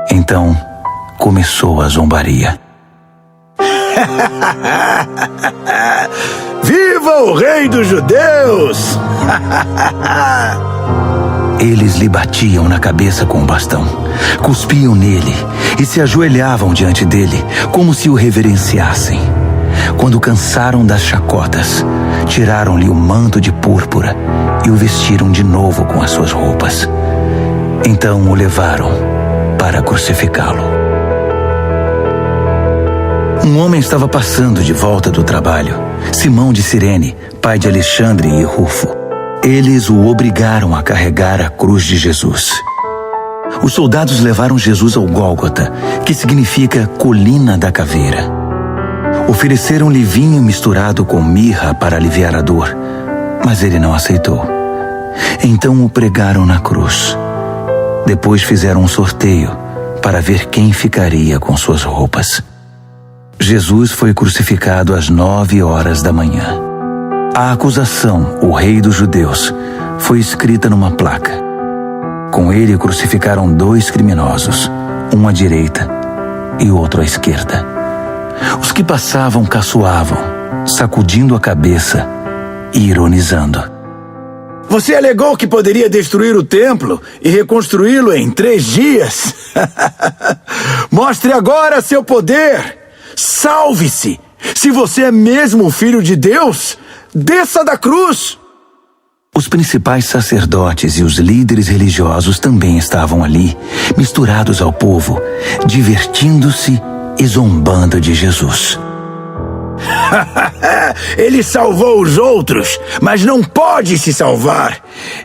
Então começou a zombaria. Viva o rei dos judeus! Eles lhe batiam na cabeça com um bastão, cuspiam nele e se ajoelhavam diante dele, como se o reverenciassem. Quando cansaram das chacotas, tiraram-lhe o manto de púrpura e o vestiram de novo com as suas roupas. Então o levaram para crucificá-lo. Um homem estava passando de volta do trabalho, Simão de Cirene, pai de Alexandre e Rufo. Eles o obrigaram a carregar a cruz de Jesus. Os soldados levaram Jesus ao Gólgota, que significa colina da caveira. Ofereceram-lhe vinho misturado com mirra para aliviar a dor, mas ele não aceitou. Então o pregaram na cruz. Depois fizeram um sorteio para ver quem ficaria com suas roupas. Jesus foi crucificado às 9 horas da manhã. A acusação, o rei dos judeus, foi escrita numa placa. Com ele crucificaram 2 criminosos, um à direita e outro à esquerda. Os que passavam caçoavam, sacudindo a cabeça e ironizando. Você alegou que poderia destruir o templo e reconstruí-lo em 3 dias. Mostre agora seu poder. Salve-se! Se você é mesmo o Filho de Deus, desça da cruz! Os principais sacerdotes e os líderes religiosos também estavam ali, misturados ao povo, divertindo-se e zombando de Jesus. Ele salvou os outros, mas não pode se salvar.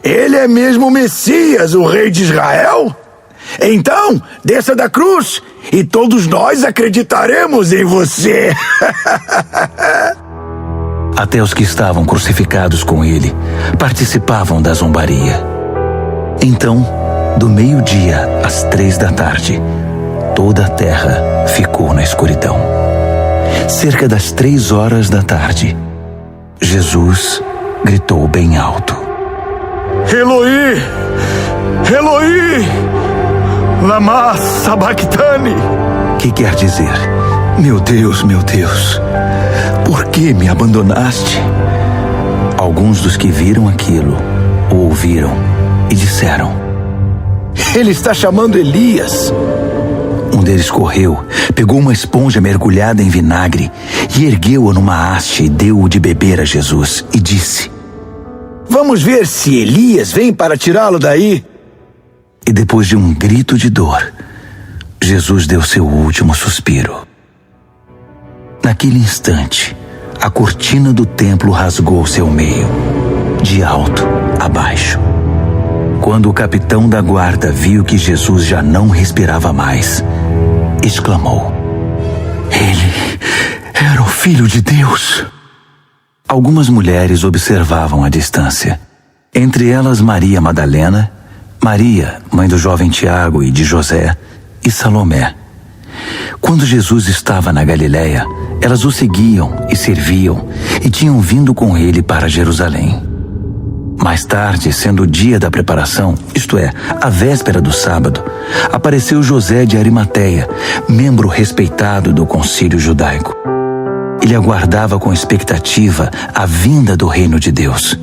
Ele é mesmo o Messias, o rei de Israel? Então, desça da cruz e todos nós acreditaremos em você. Até os que estavam crucificados com ele participavam da zombaria. Então, do meio-dia às 3 da tarde, toda a terra ficou na escuridão. Cerca das 3 horas da tarde, Jesus gritou bem alto: Eloi, Eloi, lama sabachthani. Que quer dizer: meu Deus, por que me abandonaste? Alguns dos que viram aquilo o ouviram e disseram: Ele está chamando Elias. Um deles correu, pegou uma esponja mergulhada em vinagre e ergueu-a numa haste e deu-o de beber a Jesus e disse: Vamos ver se Elias vem para tirá-lo daí. E depois de um grito de dor, Jesus deu seu último suspiro. Naquele instante, a cortina do templo rasgou-se ao meio, de alto a baixo. Quando o capitão da guarda viu que Jesus já não respirava mais, exclamou: Ele era o Filho de Deus. Algumas mulheres observavam à distância. Entre elas Maria Madalena, Maria, mãe do jovem Tiago e de José, e Salomé. Quando Jesus estava na Galiléia, elas o seguiam e serviam e tinham vindo com ele para Jerusalém. Mais tarde, sendo o dia da preparação, isto é, a véspera do sábado, apareceu José de Arimateia, membro respeitado do concílio judaico. Ele aguardava com expectativa a vinda do reino de Deus.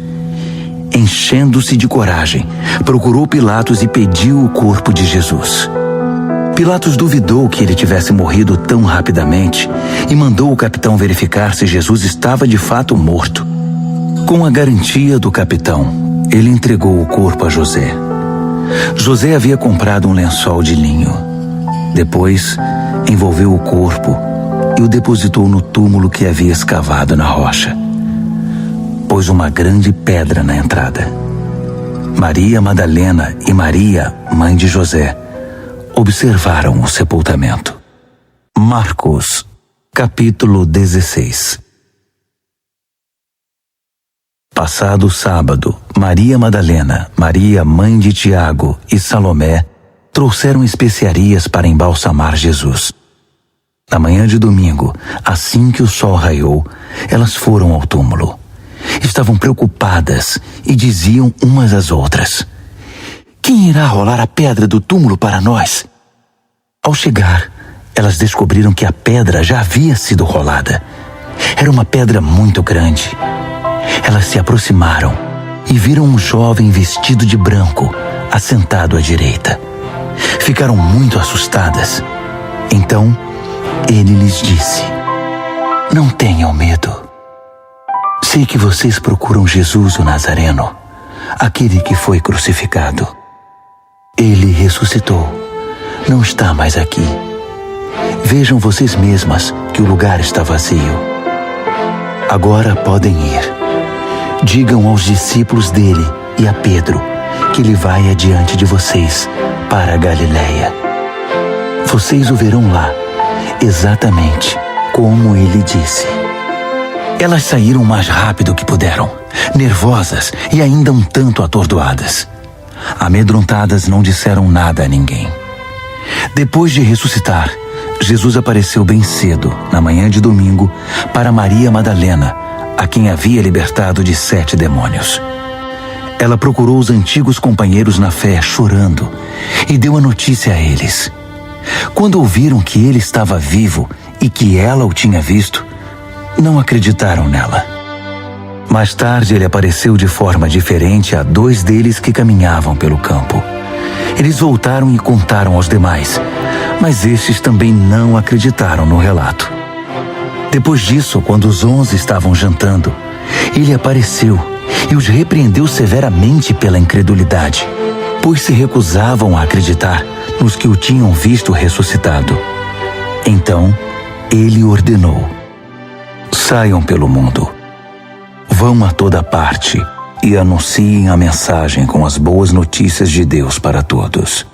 Enchendo-se de coragem, procurou Pilatos e pediu o corpo de Jesus. Pilatos duvidou que ele tivesse morrido tão rapidamente e mandou o capitão verificar se Jesus estava de fato morto. Com a garantia do capitão, ele entregou o corpo a José. José havia comprado um lençol de linho. Depois, envolveu o corpo e o depositou no túmulo que havia escavado na rocha. Pôs uma grande pedra na entrada. Maria Madalena e Maria, mãe de José, observaram o sepultamento. Marcos, capítulo 16. Passado o sábado, Maria Madalena, Maria, mãe de Tiago e Salomé trouxeram especiarias para embalsamar Jesus. Na manhã de domingo, assim que o sol raiou, elas foram ao túmulo. Estavam preocupadas e diziam umas às outras: "Quem irá rolar a pedra do túmulo para nós?" Ao chegar, elas descobriram que a pedra já havia sido rolada. Era uma pedra muito grande. Elas se aproximaram e viram um jovem vestido de branco, assentado à direita. Ficaram muito assustadas. Então, ele lhes disse: "Não tenham medo. Sei que vocês procuram Jesus o Nazareno, aquele que foi crucificado. Ele ressuscitou. Não está mais aqui. Vejam vocês mesmas que o lugar está vazio. Agora podem ir. Digam aos discípulos dele e a Pedro que ele vai adiante de vocês para a Galileia. Vocês o verão lá, exatamente como ele disse." Elas saíram o mais rápido que puderam, nervosas e ainda um tanto atordoadas. Amedrontadas, não disseram nada a ninguém. Depois de ressuscitar, Jesus apareceu bem cedo, na manhã de domingo, para Maria Madalena, a quem havia libertado de 7 demônios. Ela procurou os antigos companheiros na fé, chorando, e deu a notícia a eles. Quando ouviram que ele estava vivo e que ela o tinha visto, não acreditaram nela. Mais tarde, ele apareceu de forma diferente a 2 deles que caminhavam pelo campo. Eles voltaram e contaram aos demais, mas estes também não acreditaram no relato. Depois disso, quando os 11 estavam jantando, ele apareceu e os repreendeu severamente pela incredulidade, pois se recusavam a acreditar nos que o tinham visto ressuscitado. Então, ele ordenou: "Saiam pelo mundo. Vão a toda parte e anunciem a mensagem com as boas notícias de Deus para todos.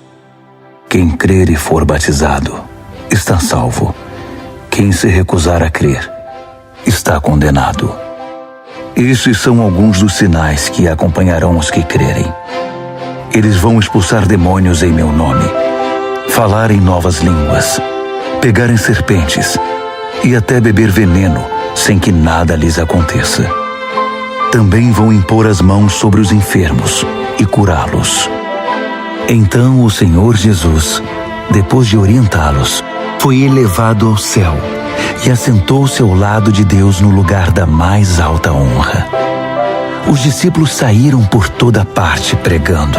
Quem crer e for batizado está salvo. Quem se recusar a crer está condenado. Estes são alguns dos sinais que acompanharão os que crerem. Eles vão expulsar demônios em meu nome, falar em novas línguas, pegar em serpentes e até beber veneno sem que nada lhes aconteça. Também vão impor as mãos sobre os enfermos e curá-los." Então o Senhor Jesus, depois de orientá-los, foi elevado ao céu e assentou-se ao lado de Deus no lugar da mais alta honra. Os discípulos saíram por toda parte pregando.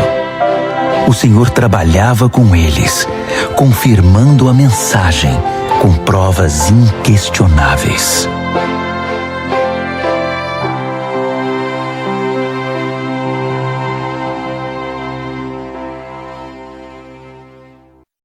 O Senhor trabalhava com eles, confirmando a mensagem com provas inquestionáveis.